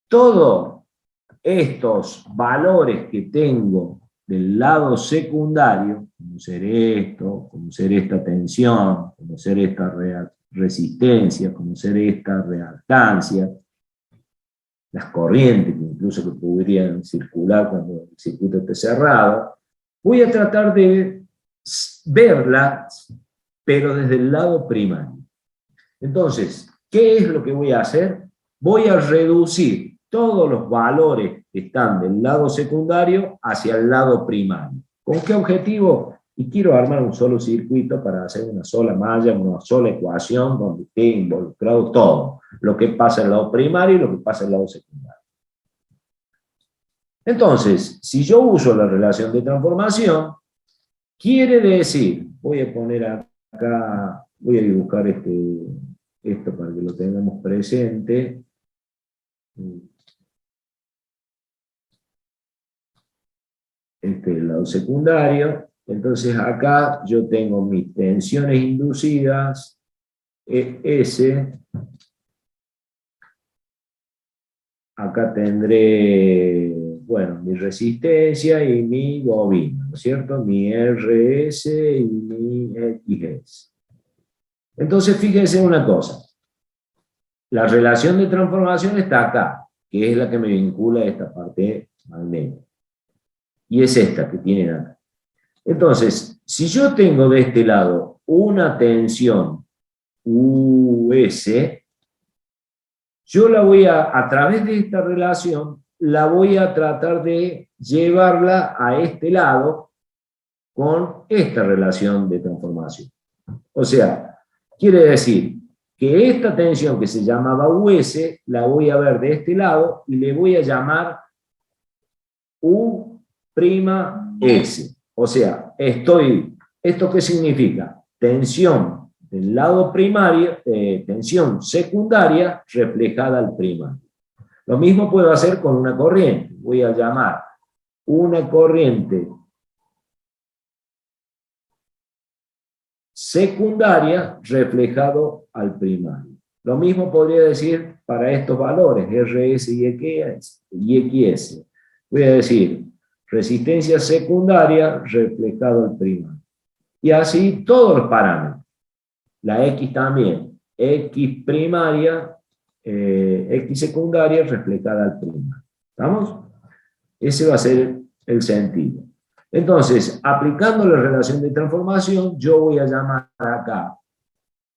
todos estos valores que tengo del lado secundario, como ser esto, como ser esta tensión, como ser esta resistencia, como ser esta reactancia, las corrientes que incluso que podrían circular cuando el circuito esté cerrado, voy a tratar de verlas, pero desde el lado primario. Entonces, ¿qué es lo que voy a hacer? Voy a reducir todos los valores que están del lado secundario hacia el lado primario. ¿Con qué objetivo? Y quiero armar un solo circuito para hacer una sola malla, una sola ecuación donde esté involucrado todo, lo que pasa en el lado primario y lo que pasa en el lado secundario. Entonces, si yo uso la relación de transformación, quiere decir, voy a poner acá, voy a dibujar esto para que lo tengamos presente. Este es el lado secundario. Entonces acá yo tengo mis tensiones inducidas, S. Acá tendré, bueno, mi resistencia y mi bobina, ¿no es cierto? Mi RS y mi XS. Entonces fíjense una cosa. La relación de transformación está acá, que es la que me vincula a esta parte magnética. Y es esta que tienen acá. Entonces, si yo tengo de este lado una tensión US, yo la voy a través de esta relación, la voy a tratar de llevarla a este lado con esta relación de transformación. O sea, quiere decir que esta tensión que se llamaba US, la voy a ver de este lado y le voy a llamar U', S. O sea, ¿esto qué significa? Tensión del lado primario, tensión secundaria reflejada al primario. Lo mismo puedo hacer con una corriente. Voy a llamar una corriente secundaria reflejado al primario. Lo mismo podría decir para estos valores, RS y XS. Voy a decir resistencia secundaria reflejado al primario. Y así todos los parámetros. La X también. X primaria, X secundaria reflejada al primario. ¿Estamos? Ese va a ser el sentido. Entonces, aplicando la relación de transformación, yo voy a llamar acá,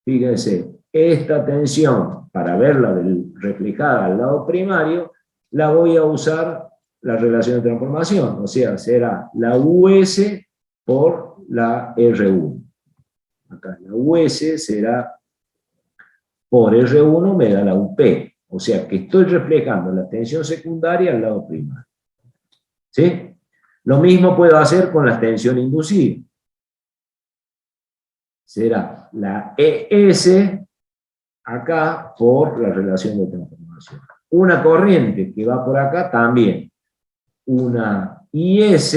fíjense, esta tensión, para verla reflejada al lado primario, la voy a usar la relación de transformación, o sea, será la US por la R1. Acá la US será por R1 me da la UP, o sea que estoy reflejando la tensión secundaria al lado primario. ¿Sí? Lo mismo puedo hacer con la tensión inducida. Será la ES acá por la relación de transformación. Una corriente que va por acá también. Una IS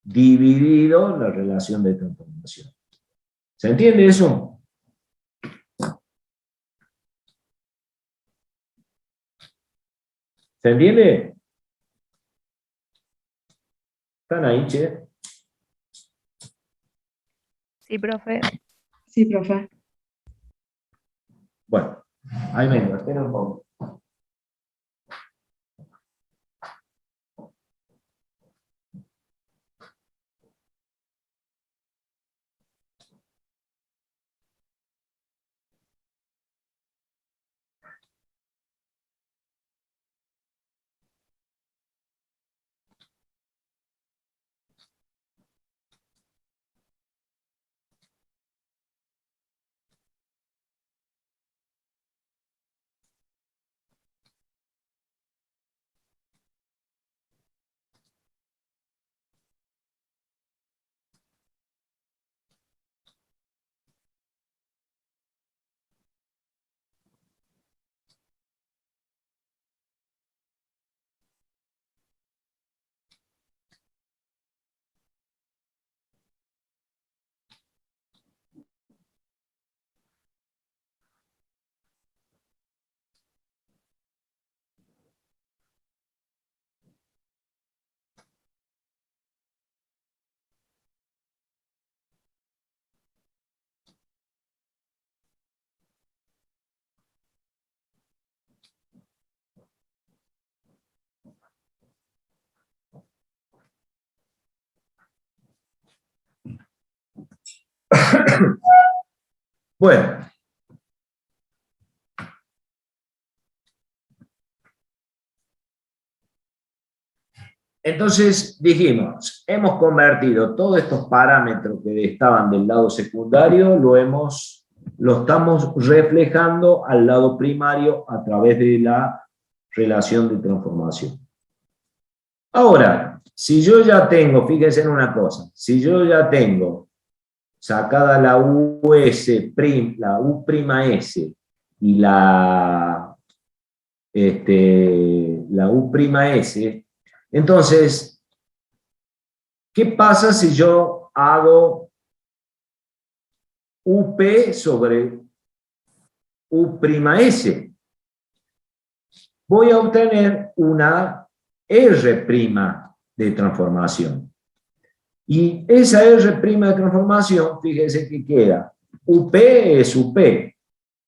dividido la relación de transformación. ¿Se entiende eso? ¿Se entiende? ¿Están ahí, che? Sí, profe. Sí, profe. Bueno, ahí vengo, espera un poco. Bueno. Entonces dijimos, hemos convertido todos estos parámetros que estaban del lado secundario, lo estamos reflejando al lado primario a través de la relación de transformación. Ahora, si yo ya tengo, fíjense en una cosa, si yo ya tengo sacada la US, la U'S y la U'S, entonces, ¿qué pasa si yo hago UP sobre U'S? Voy a obtener una R' de transformación. Y esa R' de transformación, fíjense que queda. UP es UP.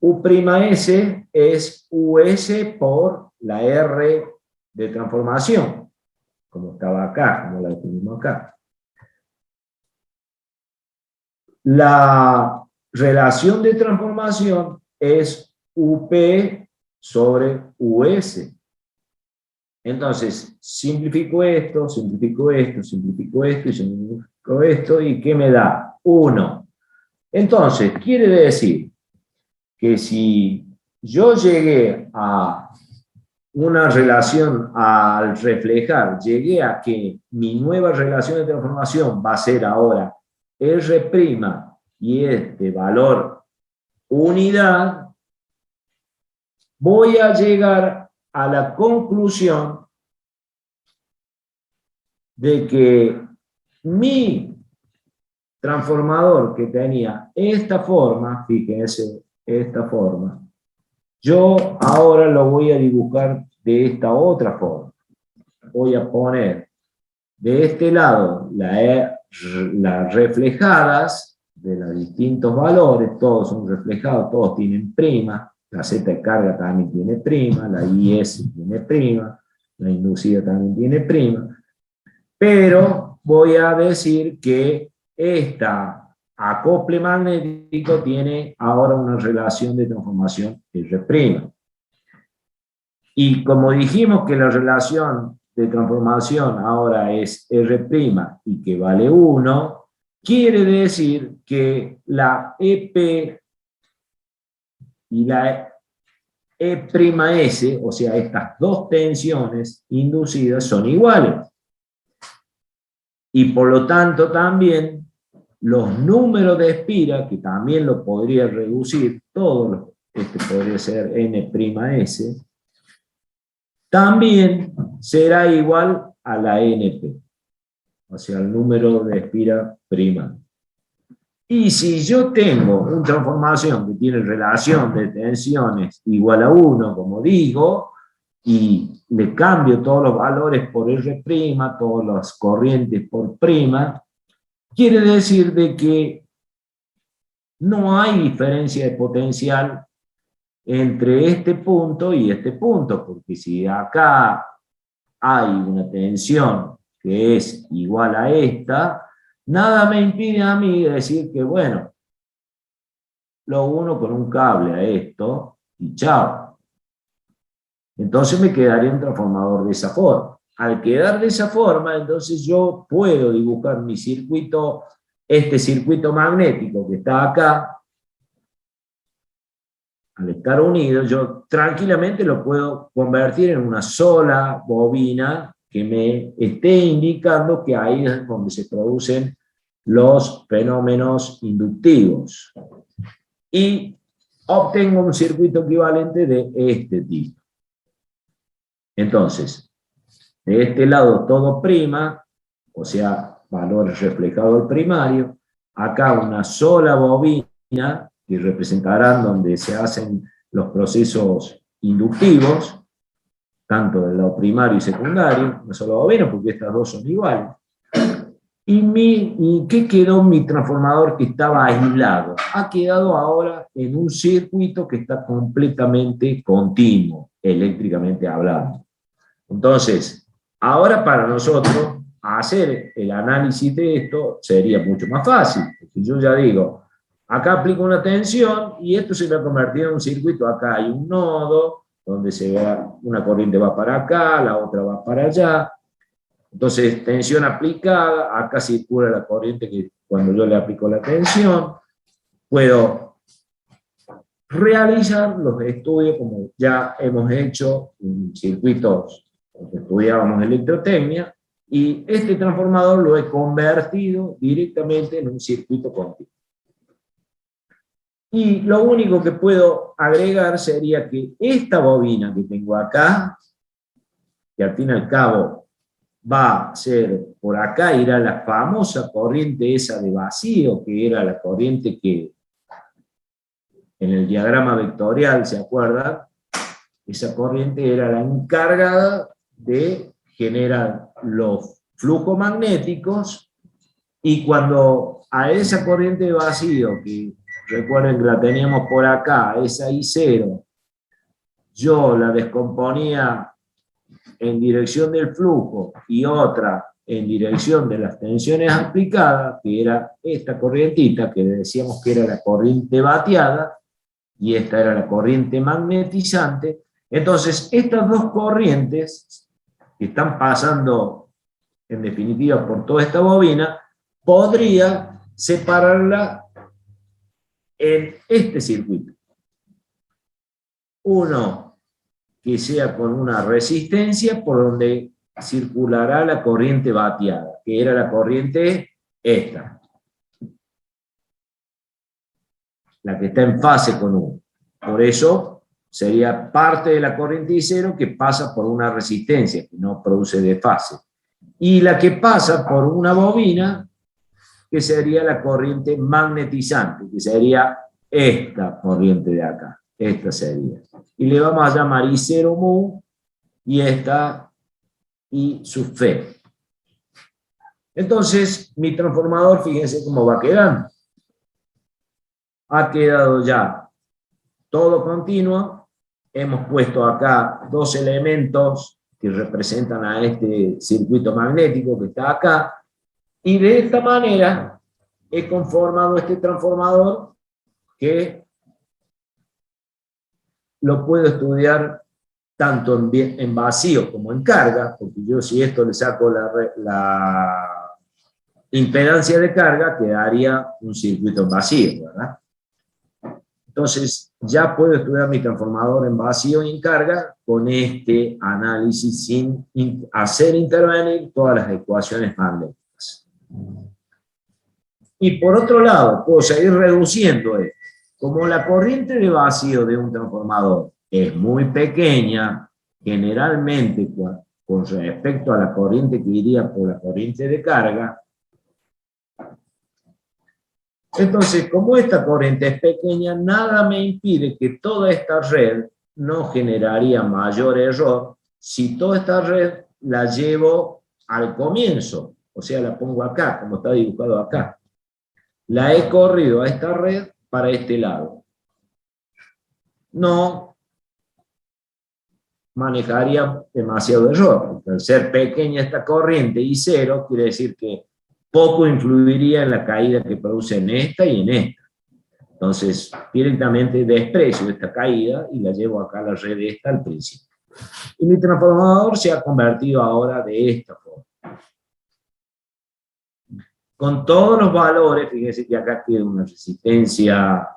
U'S es US por la R de transformación, como estaba acá, como la definimos acá. La relación de transformación es UP sobre US. Entonces, simplifico esto, simplifico esto, simplifico esto y simplifico esto, ¿y qué me da? 1. Entonces, quiere decir que si yo llegué a una relación, al reflejar, llegué a que mi nueva relación de transformación va a ser ahora R' y este valor unidad, voy a llegar a la conclusión de que mi transformador que tenía esta forma, fíjense, esta forma, yo ahora lo voy a dibujar de esta otra forma. Voy a poner de este lado las reflejadas de los distintos valores, todos son reflejados, todos tienen prima, la Z de carga también tiene prima, la IS tiene prima, la inducida también tiene prima, pero voy a decir que esta acople magnético tiene ahora una relación de transformación R'. Y como dijimos que la relación de transformación ahora es R' y que vale 1, quiere decir que la EP y la E'S, o sea, estas dos tensiones inducidas son iguales. Y por lo tanto también los números de espira, que también lo podría reducir, todo este podría ser N'S, también será igual a la NP, o sea, el número de espira prima. Y si yo tengo una transformación que tiene relación de tensiones igual a 1, como digo, y le cambio todos los valores por R', todas las corrientes por prima, quiere decir de que no hay diferencia de potencial entre este punto y este punto, porque si acá hay una tensión que es igual a esta, nada me impide a mí decir que, bueno, lo uno con un cable a esto y chao. Entonces me quedaría un transformador de esa forma. Al quedar de esa forma, entonces yo puedo dibujar mi circuito, este circuito magnético que está acá. Al estar unido, yo tranquilamente lo puedo convertir en una sola bobina que me esté indicando que ahí es donde se producen los fenómenos inductivos. Y obtengo un circuito equivalente de este tipo. Entonces, de este lado todo prima, o sea, valores reflejados al primario, acá una sola bobina, que representarán donde se hacen los procesos inductivos, tanto del lado primario y secundario, una sola bobina, porque estas dos son iguales. ¿Y qué quedó mi transformador que estaba aislado? Ha quedado ahora en un circuito que está completamente continuo, eléctricamente hablando. Entonces, ahora para nosotros hacer el análisis de esto sería mucho más fácil. Porque yo ya digo, acá aplico una tensión y esto se va a convertir en un circuito. Acá hay un nodo donde una corriente va para acá, la otra va para allá. Entonces, tensión aplicada, acá circula la corriente que cuando yo le aplico la tensión, puedo realizar los estudios como ya hemos hecho en circuitos que estudiábamos electrotecnia, y este transformador lo he convertido directamente en un circuito continuo. Y lo único que puedo agregar sería que esta bobina que tengo acá, que al fin y al cabo va a ser, por acá irá la famosa corriente esa de vacío, que era la corriente que en el diagrama vectorial, ¿se acuerdan? Esa corriente era la encargada de generar los flujos magnéticos, y cuando a esa corriente de vacío, que recuerden que la teníamos por acá, esa I0, yo la descomponía en dirección del flujo y otra en dirección de las tensiones aplicadas, que era esta corrientita, que decíamos que era la corriente bateada, y esta era la corriente magnetizante. Entonces, estas dos corrientes que están pasando, en definitiva, por toda esta bobina, podría separarla en este circuito. Uno que sea con una resistencia por donde circulará la corriente bateada, que era la corriente esta, la que está en fase con 1. Por eso sería parte de la corriente I0 que pasa por una resistencia, que no produce desfase. Y la que pasa por una bobina, que sería la corriente magnetizante, que sería esta corriente de acá. Esta sería. Y le vamos a llamar I0 mu, y esta I sub F. Entonces, mi transformador, fíjense cómo va quedando. Ha quedado ya todo continuo. Hemos puesto acá dos elementos que representan a este circuito magnético que está acá. Y de esta manera he conformado este transformador que lo puedo estudiar tanto en vacío como en carga, porque yo si esto le saco la impedancia de carga, quedaría un circuito en vacío, ¿verdad? Entonces ya puedo estudiar mi transformador en vacío y en carga con este análisis sin hacer intervenir todas las ecuaciones magnéticas. Y por otro lado, puedo seguir reduciendo esto. Como la corriente de vacío de un transformador es muy pequeña, generalmente con respecto a la corriente que iría por la corriente de carga, entonces, como esta corriente es pequeña, nada me impide que toda esta red no generaría mayor error si toda esta red la llevo al comienzo, o sea, la pongo acá, como está dibujado acá. La he corrido a esta red para este lado. No manejaría demasiado error. Al ser pequeña esta corriente I0, quiere decir que poco influiría en la caída que produce en esta y en esta. Entonces, directamente desprecio esta caída y la llevo acá a la red esta al principio. Y mi transformador se ha convertido ahora de esta forma. Con todos los valores, fíjense que acá tiene una resistencia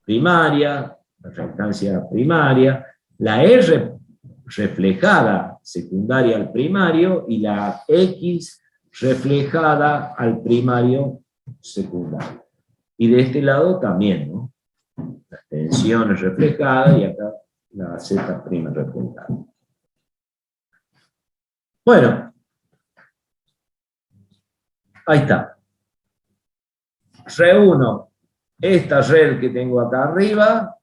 primaria, la reactancia primaria, la R reflejada secundaria al primario y la X reflejada al primario secundario. Y de este lado también, ¿no? Las tensiones reflejadas y acá la Z' reflejada. Bueno, ahí está. Reúno esta red que tengo acá arriba,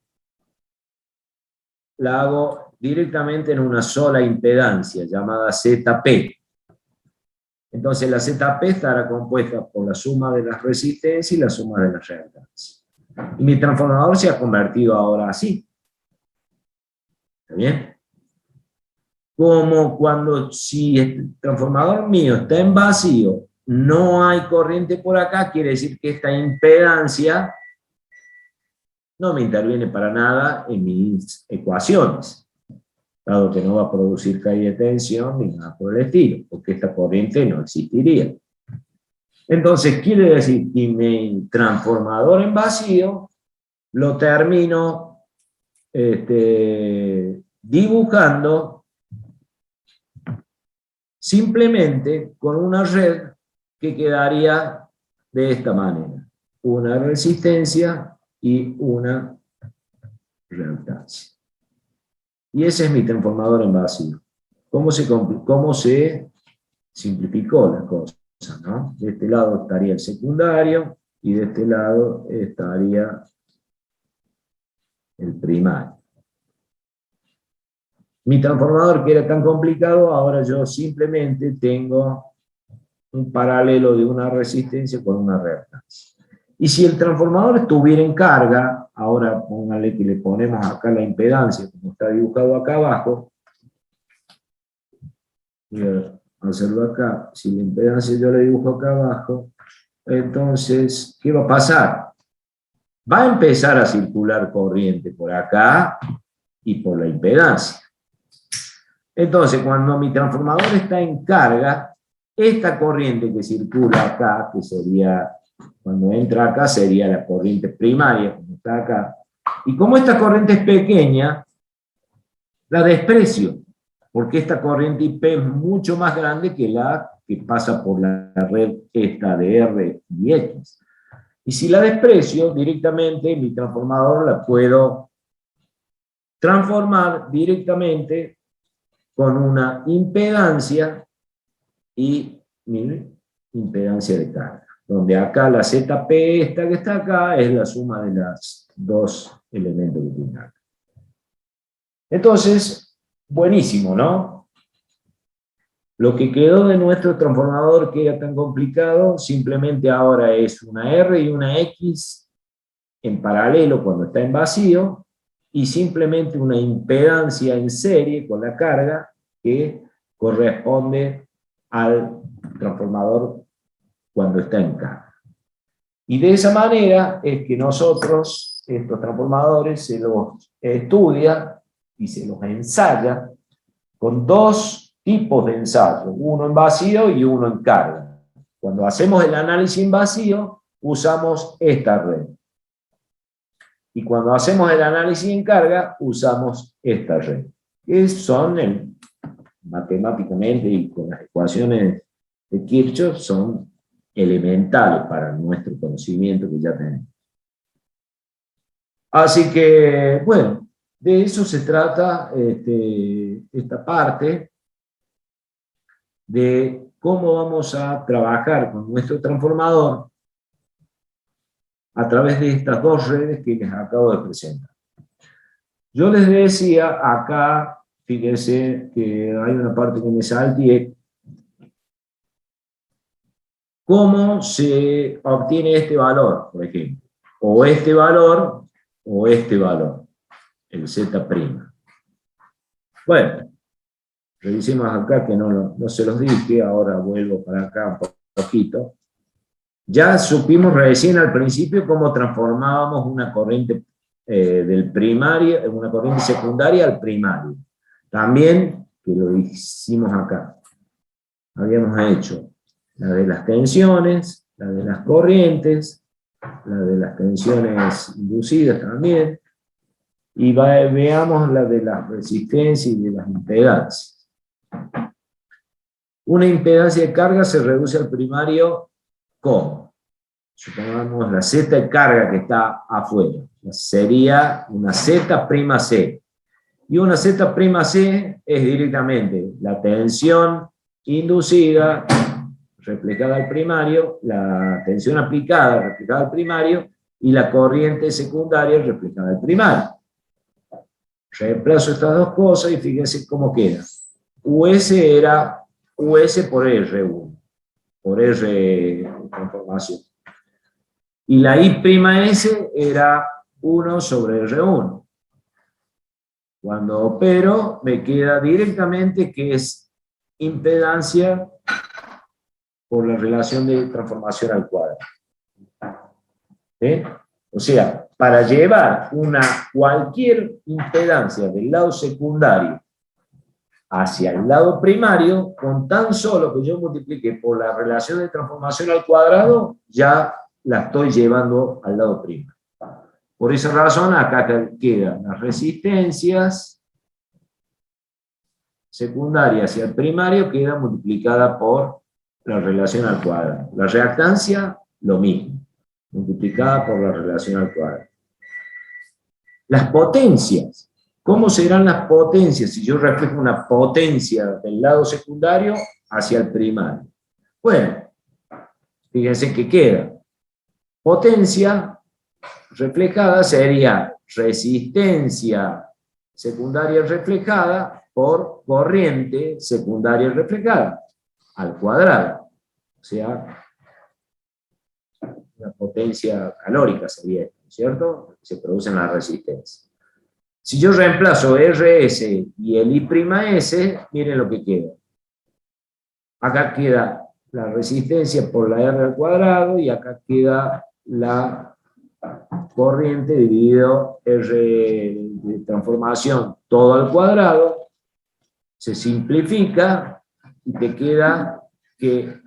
la hago directamente en una sola impedancia llamada ZP. Entonces la ZP estará compuesta por la suma de las resistencias y la suma de las reactancias. Y mi transformador se ha convertido ahora así. ¿Está bien? Como cuando si el transformador mío está en vacío, no hay corriente por acá, quiere decir que esta impedancia no me interviene para nada en mis ecuaciones. dado que no va a producir caída de tensión ni nada por el estilo, porque esta corriente no existiría. Entonces, quiere decir que mi transformador en vacío lo termino dibujando simplemente con una red que quedaría de esta manera. Una resistencia y una reactancia. Y ese es mi transformador en vacío. ¿Cómo se simplificó la cosa, ¿no? De este lado estaría el secundario y de este lado estaría el primario. Mi transformador, que era tan complicado, ahora yo simplemente tengo un paralelo de una resistencia con una reactancia. Y si el transformador estuviera en carga, ahora póngale que le ponemos acá la impedancia, como está dibujado acá abajo, voy a hacerlo acá, si la impedancia yo le dibujo acá abajo, entonces, ¿qué va a pasar? Va a empezar a circular corriente por acá y por la impedancia. Entonces, cuando mi transformador está en carga, esta corriente que circula acá, que sería, cuando entra acá, sería la corriente primaria, como está acá. Y como esta corriente es pequeña, la desprecio, porque esta corriente IP es mucho más grande que la que pasa por la red esta de R y X. Y si la desprecio, directamente mi transformador la puedo transformar directamente con una impedancia y mi impedancia de carga, donde acá la ZP esta que está acá es la suma de los dos elementos que tiene acá. Entonces, buenísimo, ¿no? Lo que quedó de nuestro transformador, que era tan complicado, simplemente ahora es una R y una X en paralelo cuando está en vacío, y simplemente una impedancia en serie con la carga que corresponde al transformador cuando está en carga. Y de esa manera es que nosotros, estos transformadores, se los estudia y se los ensaya con dos tipos de ensayo, uno en vacío y uno en carga. Cuando hacemos el análisis en vacío, usamos esta red. Y cuando hacemos el análisis en carga, usamos esta red. Que son, matemáticamente y con las ecuaciones de Kirchhoff, son elementales para nuestro conocimiento que ya tenemos. Así que, bueno, de eso se trata esta parte, de cómo vamos a trabajar con nuestro transformador a través de estas dos redes que les acabo de presentar. Yo les decía acá, fíjense que hay una parte que me salteé, cómo se obtiene este valor, por ejemplo, o este valor, el Z'. Bueno, revisemos acá que no se los dije, ahora vuelvo para acá un poquito. Ya supimos recién al principio cómo transformábamos una corriente del primario, una corriente secundaria al primario. También, que lo hicimos acá, habíamos hecho la de las tensiones, la de las corrientes, la de las tensiones inducidas también, y veamos la de las resistencias y de las impedancias. Una impedancia de carga se reduce al primario, ¿cómo? Supongamos la Z de carga que está afuera, sería una Z'(C). Y una Z'(C) es directamente la tensión inducida reflejada al primario, la tensión aplicada reflejada al primario, y la corriente secundaria reflejada al primario. Reemplazo estas dos cosas y fíjense cómo queda. US era US por R1, por R de transformación. Y la I'(S) era 1 sobre R1. Cuando opero, me queda directamente que es impedancia por la relación de transformación al cuadrado. O sea, para llevar cualquier impedancia del lado secundario hacia el lado primario, con tan solo que yo multiplique por la relación de transformación al cuadrado, ya la estoy llevando al lado primario. Por esa razón, acá quedan las resistencias secundarias hacia el primario, queda multiplicada por la relación al cuadrado. La reactancia, lo mismo, multiplicada por la relación al cuadrado. Las potencias. ¿Cómo serán las potencias si yo reflejo una potencia del lado secundario hacia el primario? Bueno, fíjense que queda. Potencia reflejada sería resistencia secundaria reflejada por corriente secundaria reflejada al cuadrado. O sea, una potencia calórica sería esto, ¿cierto? Se produce en la resistencia. Si yo reemplazo RS y el I'S, miren lo que queda. Acá queda la resistencia por la R al cuadrado y acá queda la corriente dividido R de transformación todo al cuadrado. Se simplifica y te queda que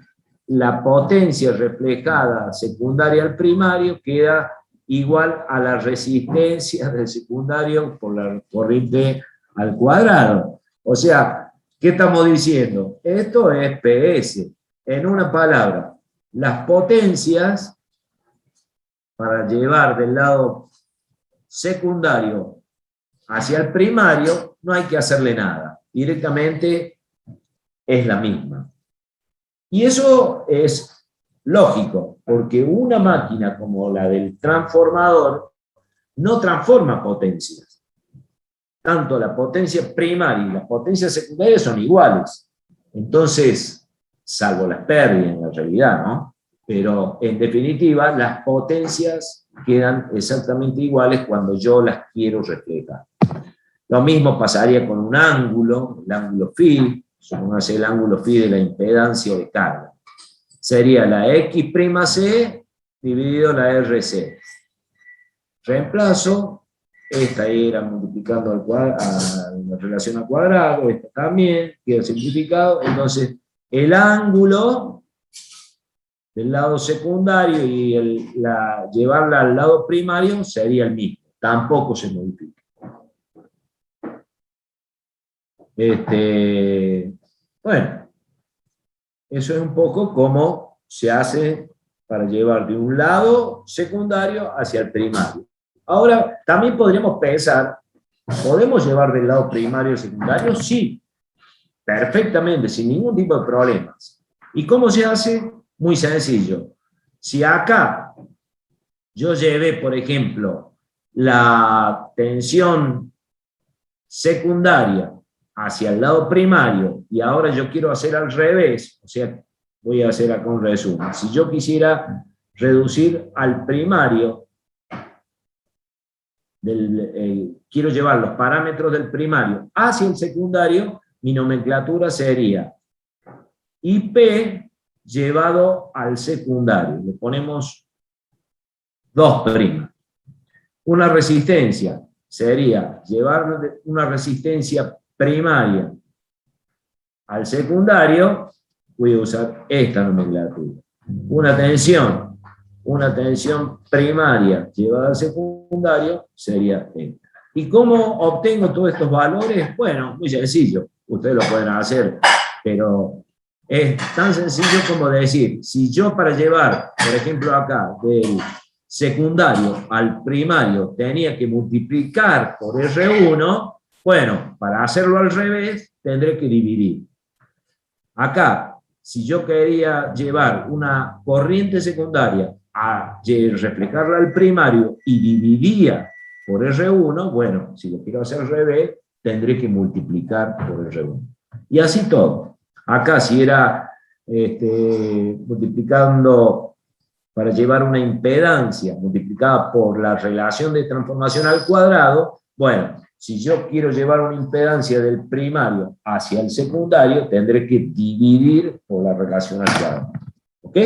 la potencia reflejada secundaria al primario queda igual a la resistencia del secundario por la corriente al cuadrado. O sea, ¿qué estamos diciendo? Esto es PS. En una palabra, las potencias para llevar del lado secundario hacia el primario no hay que hacerle nada. Directamente es la misma. Y eso es lógico, porque una máquina como la del transformador no transforma potencias. Tanto la potencia primaria y la potencia secundaria son iguales. Entonces, salvo las pérdidas en la realidad, ¿no? Pero en definitiva, las potencias quedan exactamente iguales cuando yo las quiero reflejar. Lo mismo pasaría con un ángulo, el ángulo phi, supongamos el ángulo phi de la impedancia o de carga. Sería la X'C dividido la RC. Reemplazo, esta era multiplicando a la relación al cuadrado, esta también, queda simplificado, entonces el ángulo del lado secundario y llevarla al lado primario sería el mismo, tampoco se modifica. Bueno, eso es un poco cómo se hace para llevar de un lado secundario hacia el primario. Ahora, también podríamos pensar, ¿podemos llevar del lado primario al secundario? Sí, perfectamente, sin ningún tipo de problemas. ¿Y cómo se hace? Muy sencillo. Si acá yo llevé, por ejemplo, la tensión secundaria hacia el lado primario y ahora yo quiero hacer al revés, o sea, voy a hacer acá un resumen. Si yo quisiera reducir al primario, quiero llevar los parámetros del primario hacia el secundario, mi nomenclatura sería IP llevado al secundario. Le ponemos 2'. Una resistencia sería llevar una resistencia primaria al secundario, voy a usar esta nomenclatura. Una tensión primaria llevada al secundario sería esta. ¿Y cómo obtengo todos estos valores? Bueno, muy sencillo, ustedes lo pueden hacer, pero es tan sencillo como decir, si yo para llevar, por ejemplo acá, del secundario al primario tenía que multiplicar por R1, bueno, para hacerlo al revés tendré que dividir. Acá, si yo quería llevar una corriente secundaria a reflejarla al primario y dividía por R1, bueno, si lo quiero hacer al revés, tendré que multiplicar por R1. Y así todo. Acá si era multiplicando para llevar una impedancia multiplicada por la relación de transformación al cuadrado, bueno, si yo quiero llevar una impedancia del primario hacia el secundario, tendré que dividir por la relación al cuadrado. ¿Ok?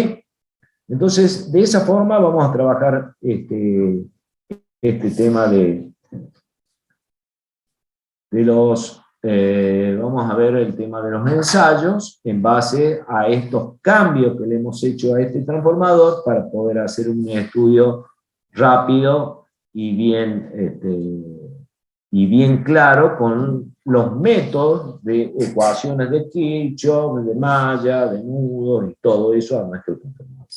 Entonces, de esa forma vamos a trabajar este tema de los vamos a ver el tema de los ensayos en base a estos cambios que le hemos hecho a este transformador para poder hacer un estudio rápido y bien claro con los métodos de ecuaciones de Kirchhoff, de malla, de nudos y todo eso a nuestro transformador.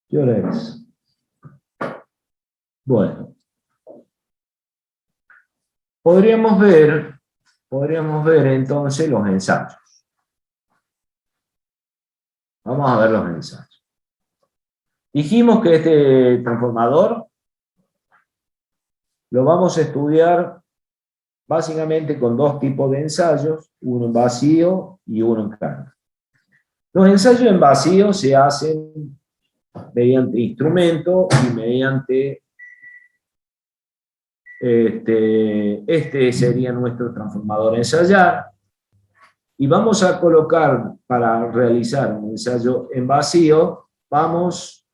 ¿Qué hora es? Bueno. Podríamos ver entonces los ensayos. Vamos a ver los ensayos. Dijimos que este transformador lo vamos a estudiar básicamente con dos tipos de ensayos, uno en vacío y uno en carga. Los ensayos en vacío se hacen mediante instrumento y mediante este sería nuestro transformador a ensayar, y vamos a colocar, para realizar un ensayo en vacío, vamos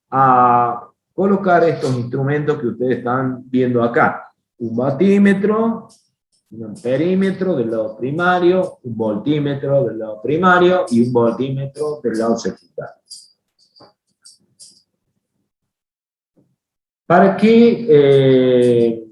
a colocar estos instrumentos que ustedes están viendo acá. Un batímetro, un amperímetro del lado primario, un voltímetro del lado primario y un voltímetro del lado secundario. Para que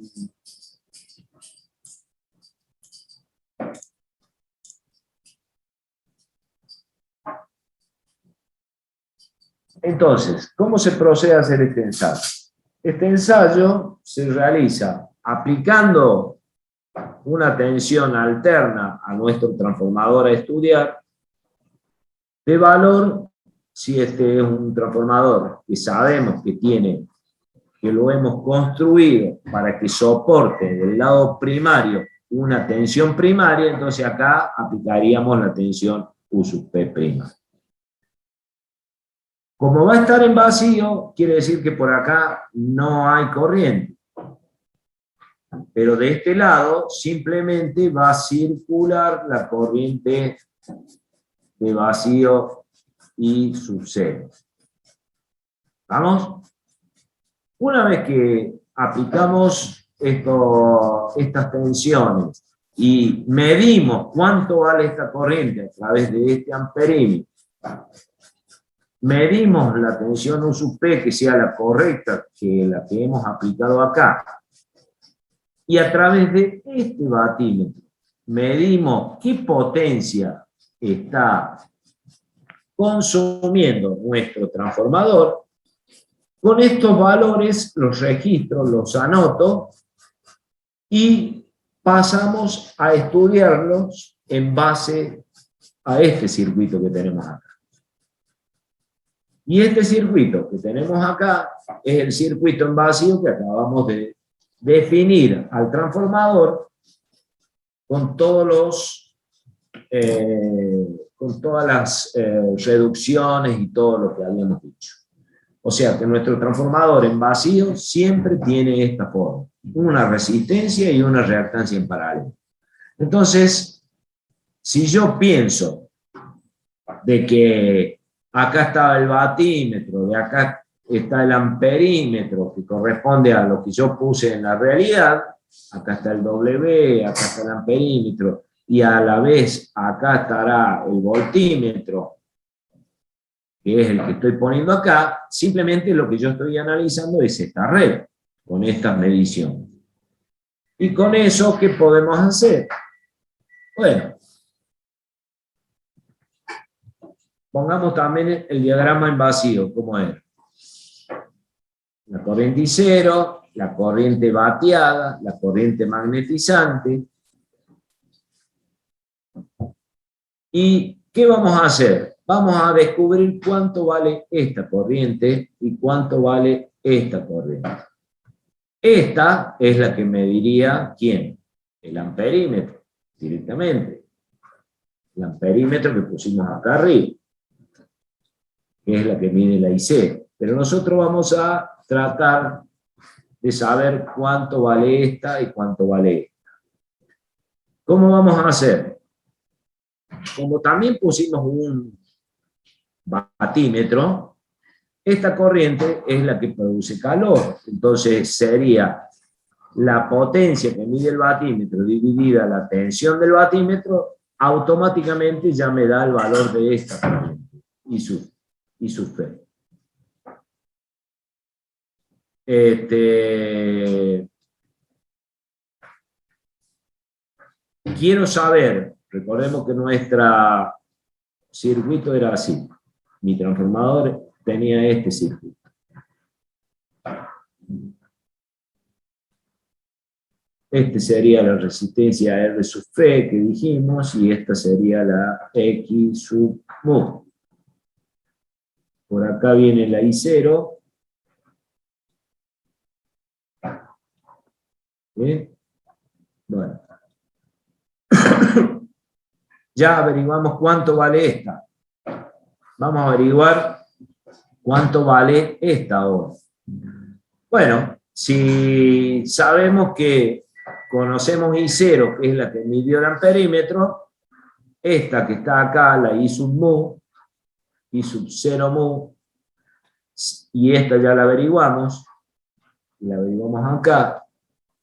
entonces, ¿cómo se procede a hacer este ensayo? Este ensayo se realiza aplicando una tensión alterna a nuestro transformador a estudiar, de valor, si este es un transformador que sabemos que lo hemos construido para que soporte del lado primario una tensión primaria, entonces acá aplicaríamos la tensión U sub P'. Como va a estar en vacío, quiere decir que por acá no hay corriente. Pero de este lado simplemente va a circular la corriente de vacío I sub 0. ¿Vamos? Una vez que aplicamos estas tensiones y medimos cuánto vale esta corriente a través de este amperímetro, medimos la tensión U sub P que sea la correcta, que la que hemos aplicado acá, y a través de este batímetro medimos qué potencia está consumiendo nuestro transformador. Con estos valores los registro, los anoto y pasamos a estudiarlos en base a este circuito que tenemos acá. Y este circuito que tenemos acá es el circuito en vacío que acabamos de definir al transformador con todas las reducciones y todo lo que habíamos dicho. O sea que nuestro transformador en vacío siempre tiene esta forma, una resistencia y una reactancia en paralelo. Entonces, si yo pienso de que acá está el batímetro, de acá está el amperímetro, que corresponde a lo que yo puse en la realidad, acá está el W, acá está el amperímetro, y a la vez acá estará el voltímetro, que es el que estoy poniendo acá, simplemente lo que yo estoy analizando es esta red, con estas mediciones. Y con eso, ¿qué podemos hacer? Bueno, pongamos también el diagrama en vacío, como es. La corriente I0, la corriente bateada, la corriente magnetizante. ¿Y qué vamos a hacer? Vamos a descubrir cuánto vale esta corriente y cuánto vale esta corriente. Esta es la que mediría, ¿quién? El amperímetro, directamente. El amperímetro que pusimos acá arriba, que es la que mide la IC. Pero nosotros vamos a tratar de saber cuánto vale esta y cuánto vale esta. ¿Cómo vamos a hacer? Como también pusimos un batímetro, esta corriente es la que produce calor. Entonces sería la potencia que mide el batímetro dividida la tensión del batímetro, automáticamente ya me da el valor de esta corriente y su F. Quiero saber, recordemos que nuestro circuito era así. Mi transformador tenía este circuito. Este sería la resistencia R sub F que dijimos, y esta sería la X sub mu. Por acá viene la I0. ¿Bien? Bueno. Ya averiguamos cuánto vale esta. Vamos a averiguar cuánto vale esta ahora. Bueno, si sabemos que conocemos I0, que es la que midió el amperímetro, esta que está acá, la I sub mu, I sub 0 mu, y esta ya la averiguamos acá,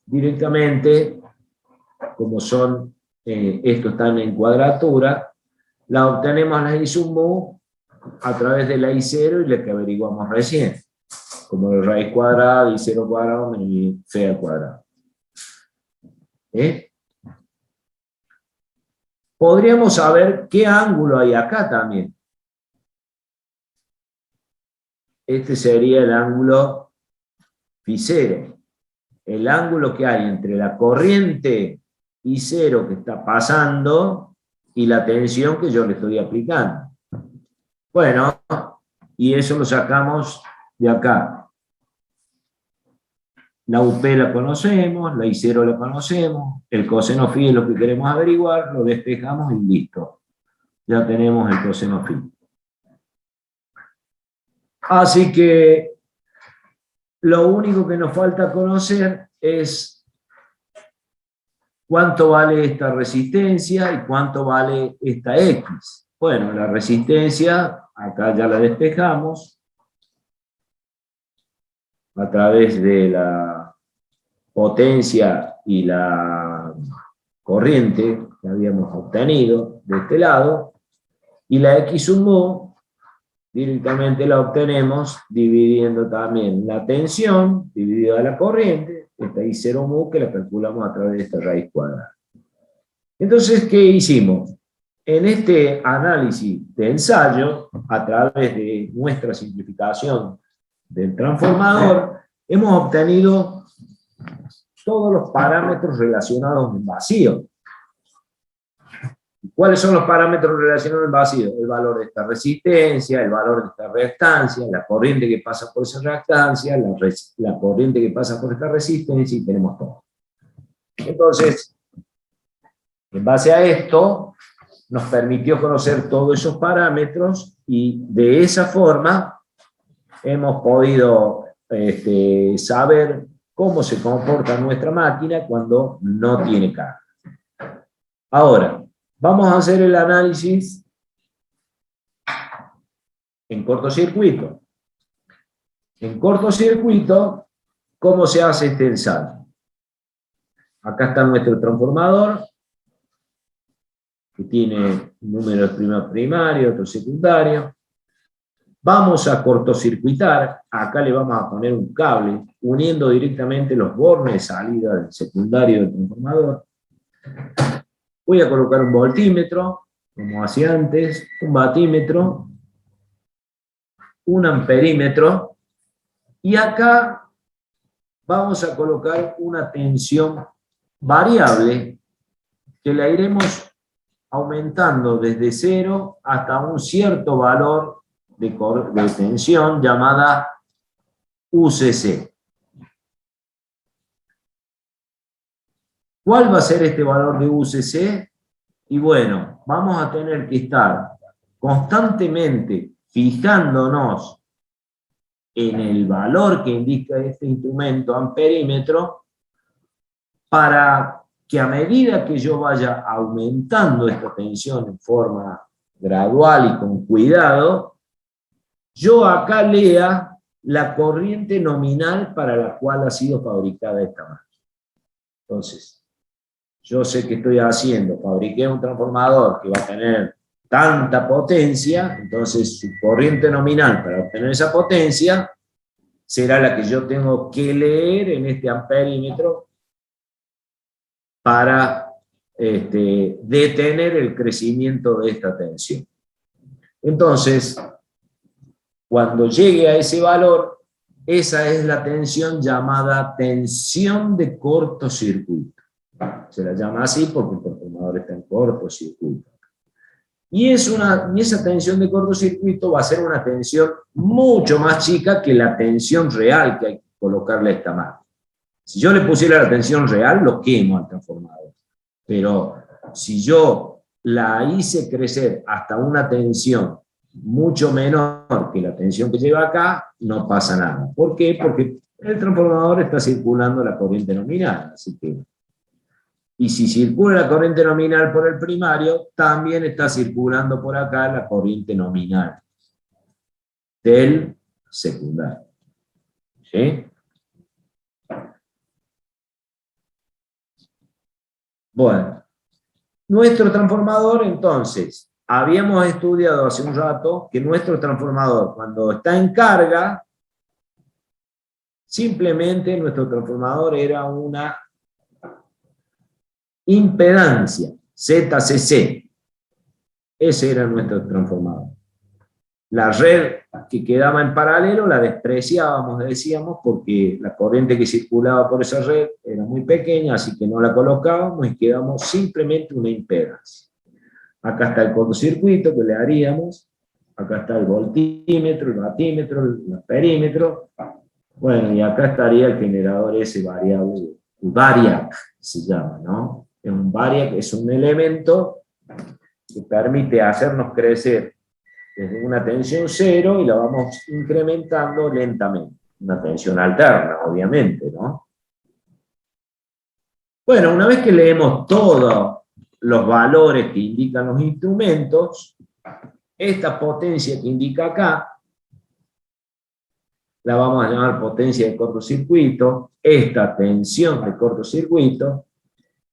directamente, como son, estos están en cuadratura, la obtenemos la I sub mu a través de la I0 y la que averiguamos recién, como la raíz cuadrada, I0 cuadrado menos F al cuadrado. Podríamos saber qué ángulo hay acá también. Este sería el ángulo φ0. El ángulo que hay entre la corriente I0 que está pasando y la tensión que yo le estoy aplicando. Bueno, y eso lo sacamos de acá. La UP la conocemos, la I0 la conocemos, el coseno φ es lo que queremos averiguar, lo despejamos y listo. Ya tenemos el coseno φ. Así que lo único que nos falta conocer es cuánto vale esta resistencia y cuánto vale esta X. Bueno, la resistencia, acá ya la despejamos a través de la potencia y la corriente que habíamos obtenido de este lado, y la X sub mu directamente la obtenemos dividiendo también la tensión dividida la corriente, esta I0 mu que la calculamos a través de esta raíz cuadrada. Entonces, ¿qué hicimos? En este análisis de ensayo, a través de nuestra simplificación del transformador, hemos obtenido todos los parámetros relacionados en vacío. ¿Cuáles son los parámetros relacionados en vacío? El valor de esta resistencia, el valor de esta reactancia, la corriente que pasa por esa reactancia, la corriente que pasa por esta resistencia, y tenemos todo. Entonces, en base a esto, nos permitió conocer todos esos parámetros, y de esa forma hemos podido saber cómo se comporta nuestra máquina cuando no tiene carga. Ahora, vamos a hacer el análisis en cortocircuito. En cortocircuito, ¿cómo se hace este ensayo? Acá está nuestro transformador, que tiene números primario, otro secundario. Vamos a cortocircuitar, acá le vamos a poner un cable, uniendo directamente los bornes de salida del secundario del transformador. Voy a colocar un voltímetro, como hacía antes, un batímetro, un amperímetro, y acá vamos a colocar una tensión variable que la iremos aumentando desde 0 hasta un cierto valor de tensión llamada UCC. ¿Cuál va a ser este valor de UCC? Y bueno, vamos a tener que estar constantemente fijándonos en el valor que indica este instrumento amperímetro, para que a medida que yo vaya aumentando esta tensión en forma gradual y con cuidado, yo acá lea la corriente nominal para la cual ha sido fabricada esta máquina. Entonces, yo sé que estoy haciendo, fabriqué un transformador que va a tener tanta potencia, entonces su corriente nominal para obtener esa potencia será la que yo tengo que leer en este amperímetro para detener el crecimiento de esta tensión. Entonces, cuando llegue a ese valor, esa es la tensión llamada tensión de cortocircuito. Se la llama así porque el transformador está en cortocircuito. Y esa tensión de cortocircuito va a ser una tensión mucho más chica que la tensión real que hay que colocarle a esta máquina. Si yo le pusiera la tensión real, lo quemo al transformador. Pero si yo la hice crecer hasta una tensión mucho menor que la tensión que lleva acá, no pasa nada. ¿Por qué? Porque el transformador está circulando la corriente nominal. Así que, y si circula la corriente nominal por el primario, también está circulando por acá la corriente nominal del secundario. ¿Sí? Bueno, nuestro transformador, entonces, habíamos estudiado hace un rato que nuestro transformador, cuando está en carga, simplemente nuestro transformador era una impedancia, ZCC. Ese era nuestro transformador. La red que quedaba en paralelo la despreciábamos, decíamos, porque la corriente que circulaba por esa red era muy pequeña, así que no la colocábamos y quedamos simplemente una impedancia. Acá está el cortocircuito que le haríamos, acá está el voltímetro, el batímetro, el amperímetro, bueno, y acá estaría el generador ese variable, el variac se llama, ¿no? Un variac es un elemento que permite hacernos crecer desde una tensión cero y la vamos incrementando lentamente. Una tensión alterna, obviamente, ¿no? Bueno, una vez que leemos todos los valores que indican los instrumentos, esta potencia que indica acá, la vamos a llamar potencia de cortocircuito, esta tensión de cortocircuito,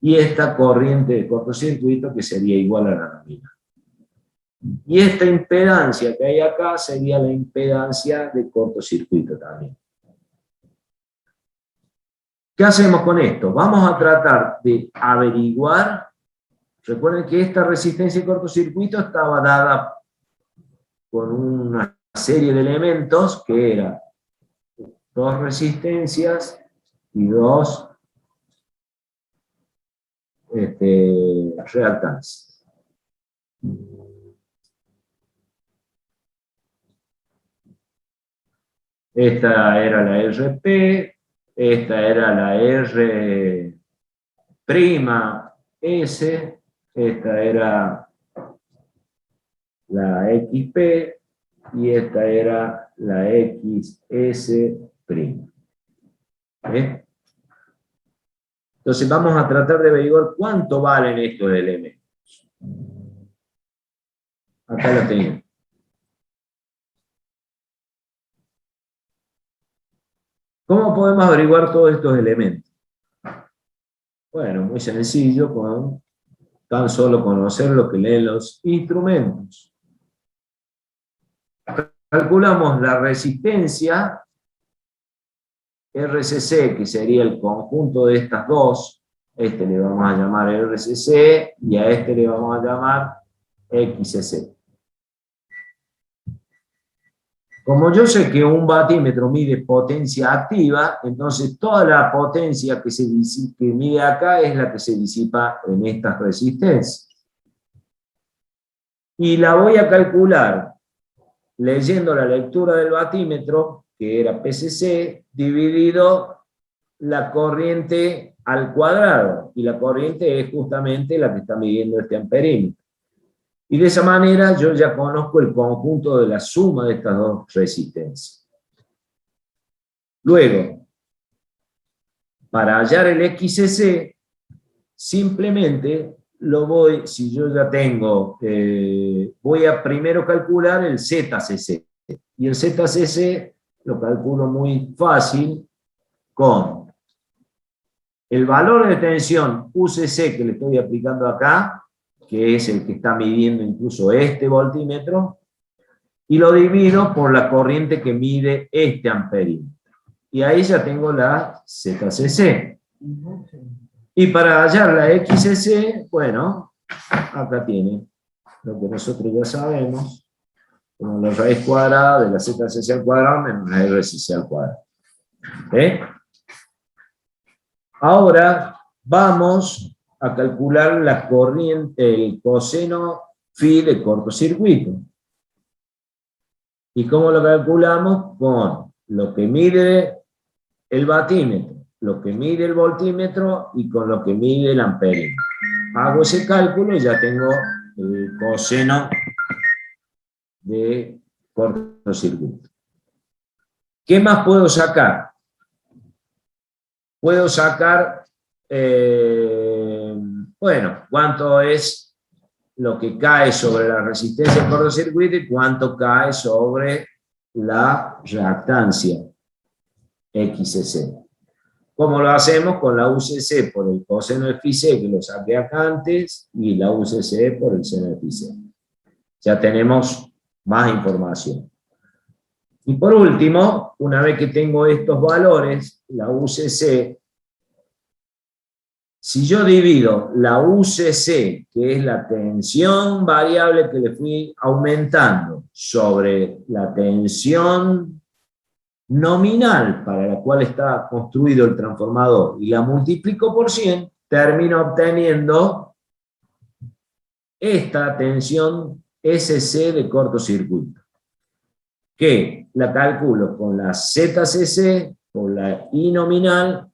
y esta corriente de cortocircuito que sería igual a la nominal. Y esta impedancia que hay acá sería la impedancia de cortocircuito también. ¿Qué hacemos con esto? Vamos a tratar de averiguar. Recuerden que esta resistencia de cortocircuito estaba dada con una serie de elementos que eran dos resistencias y dos reactantes. Esta era la RP, esta era la R', S, esta era la XP y esta era la XS'. ¿Eh? Entonces vamos a tratar de averiguar cuánto valen estos elementos. Acá lo tengo. ¿Cómo podemos averiguar todos estos elementos? Bueno, muy sencillo, con tan solo conocer lo que leen los instrumentos. Calculamos la resistencia RCC, que sería el conjunto de estas dos. Este le vamos a llamar RCC y a este le vamos a llamar XC. Como yo sé que un batímetro mide potencia activa, entonces toda la potencia que mide acá es la que se disipa en estas resistencias. Y la voy a calcular leyendo la lectura del batímetro, que era PCC, dividido la corriente al cuadrado. Y la corriente es justamente la que está midiendo este amperímetro. Y de esa manera yo ya conozco el conjunto de la suma de estas dos resistencias. Luego, para hallar el XCC, simplemente lo voy, si yo ya tengo, voy a primero calcular el ZCC. Y el ZCC lo calculo muy fácil con el valor de tensión UCC que le estoy aplicando acá, que es el que está midiendo incluso este voltímetro, y lo divido por la corriente que mide este amperímetro. Y ahí ya tengo la ZCC. Y para hallar la XCC, bueno, acá tiene lo que nosotros ya sabemos, como la raíz cuadrada de la ZCC al cuadrado menos la RCC al cuadrado. Ahora vamos a calcular la corriente, el coseno phi de cortocircuito. ¿Y cómo lo calculamos? Con lo que mide el batímetro, lo que mide el voltímetro y con lo que mide el amperímetro. Hago ese cálculo y ya tengo el coseno de cortocircuito. ¿Qué más puedo sacar? Puedo sacar, bueno, cuánto es lo que cae sobre la resistencia del cortocircuito y cuánto cae sobre la reactancia XCC. ¿Cómo lo hacemos? Con la UCC por el coseno de phi c, que lo saqué acá antes, y la UCC por el seno de phi c. Ya tenemos más información. Y por último, una vez que tengo estos valores, la UCC, si yo divido la UCC, que es la tensión variable que le fui aumentando, sobre la tensión nominal para la cual está construido el transformador, y la multiplico por 100, termino obteniendo esta tensión SC de cortocircuito, que la calculo con la ZCC por la I nominal,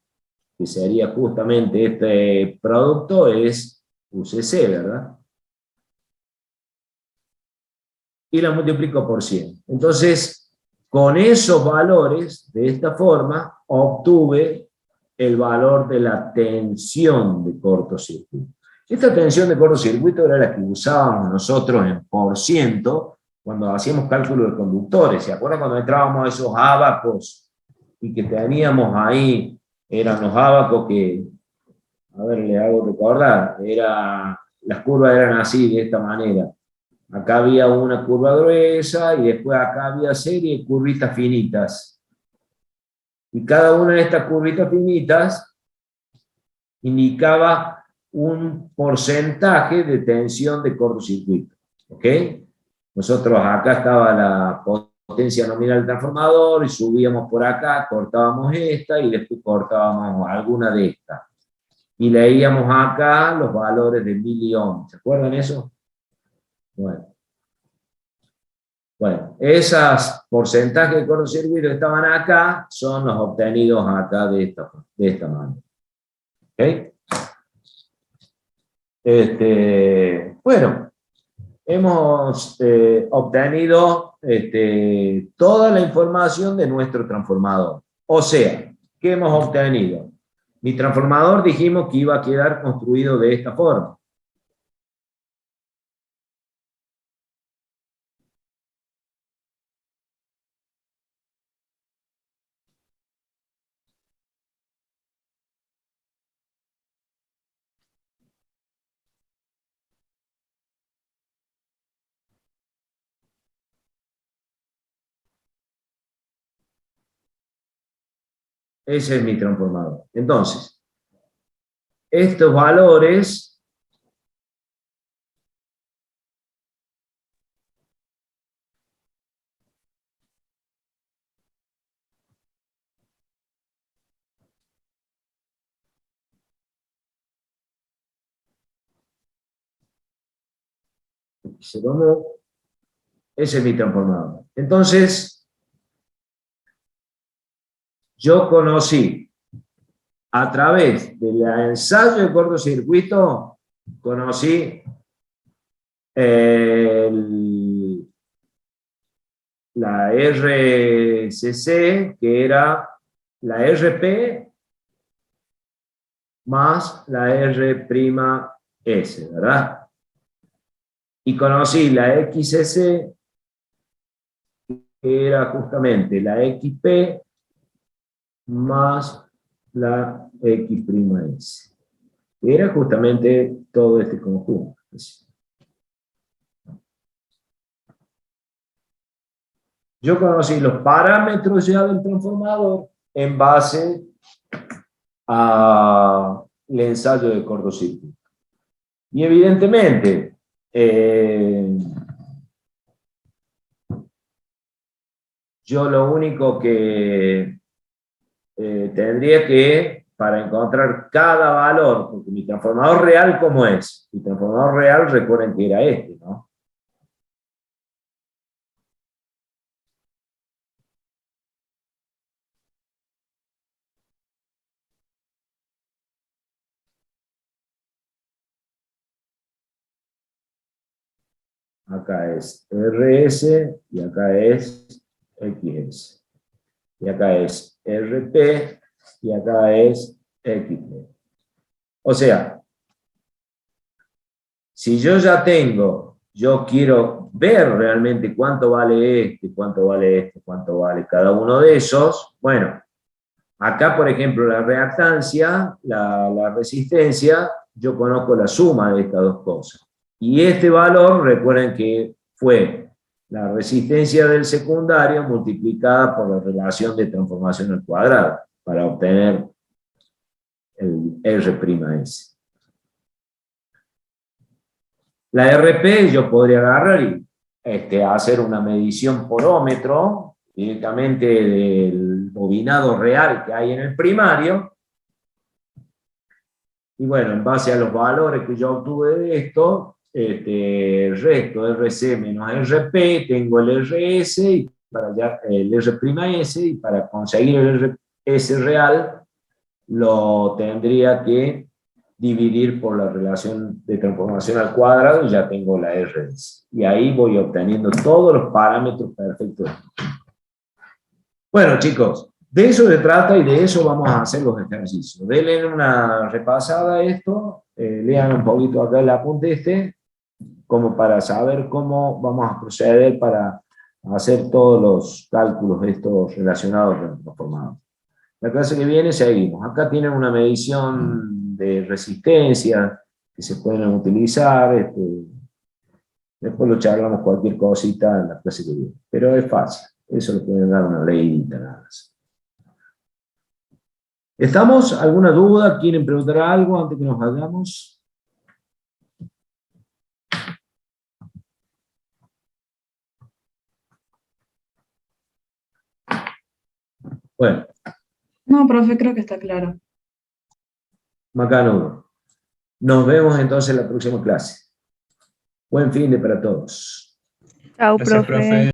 que sería justamente este producto, es UCC, ¿verdad? Y la multiplico por 100. Entonces, con esos valores, de esta forma, obtuve el valor de la tensión de cortocircuito. Esta tensión de cortocircuito era la que usábamos nosotros en por ciento cuando hacíamos cálculo de conductores. ¿Se acuerdan cuando entrábamos a esos ábacos y que teníamos ahí, eran los ábacos que, a ver, le hago recordar, las curvas eran así, de esta manera. Acá había una curva gruesa y después acá había serie de curvitas finitas. Y cada una de estas curvitas finitas indicaba un porcentaje de tensión de cortocircuito. ¿Ok? Nosotros acá estaba la potencia nominal del transformador y subíamos por acá, cortábamos esta y después cortábamos alguna de estas. Y leíamos acá los valores de miliohms. ¿Se acuerdan eso? Bueno, esos porcentajes de cortocircuito que estaban acá son los obtenidos acá de esta manera. ¿Okay? Bueno, hemos obtenido toda la información de nuestro transformador. O sea, ¿qué hemos obtenido? Mi transformador dijimos que iba a quedar construido de esta forma. Ese es mi transformador. Entonces, estos valores ese es mi transformador. Entonces, yo conocí a través del ensayo de cortocircuito, conocí la RCC, que era la RP más la R'S, ¿verdad? Y conocí la XCC, era justamente la XP más la X'. Era justamente todo este conjunto. Yo conocí los parámetros ya del transformador en base al ensayo de cortocircuito. Y evidentemente, yo lo único que tendría que, para encontrar cada valor, porque mi transformador real, ¿cómo es? Mi transformador real, recuerden que era este, ¿no? Acá es RS y acá es XS. Y acá es RP y acá es XP. O sea, si yo ya tengo, yo quiero ver realmente cuánto vale este, cuánto vale este, cuánto vale cada uno de esos, bueno, acá por ejemplo la reactancia, la resistencia, yo conozco la suma de estas dos cosas. Y este valor, recuerden que fue la resistencia del secundario multiplicada por la relación de transformación al cuadrado, para obtener el R'S. La RP yo podría agarrar y hacer una medición por ómetro directamente del bobinado real que hay en el primario. Y bueno, en base a los valores que yo obtuve de esto, resto RC menos RP, tengo el RS y para allá el R', y para conseguir el RS real lo tendría que dividir por la relación de transformación al cuadrado y ya tengo la RS. Y ahí voy obteniendo todos los parámetros perfectos. Bueno, chicos, de eso se trata y de eso vamos a hacer los ejercicios. Denle una repasada a esto, lean un poquito acá el apunte como para saber cómo vamos a proceder para hacer todos los cálculos estos relacionados con el transformador. La clase que viene seguimos. Acá tienen una medición de resistencia que se pueden utilizar. Después lo charlamos cualquier cosita en la clase que viene. Pero es fácil. Eso le pueden dar una leída nada más. ¿Estamos? ¿Alguna duda? ¿Quieren preguntar algo antes que nos vayamos? Bueno. No, profe, creo que está claro. Macanudo. Nos vemos entonces en la próxima clase. Buen fin de para todos. Chao, Gracias, profe. profe.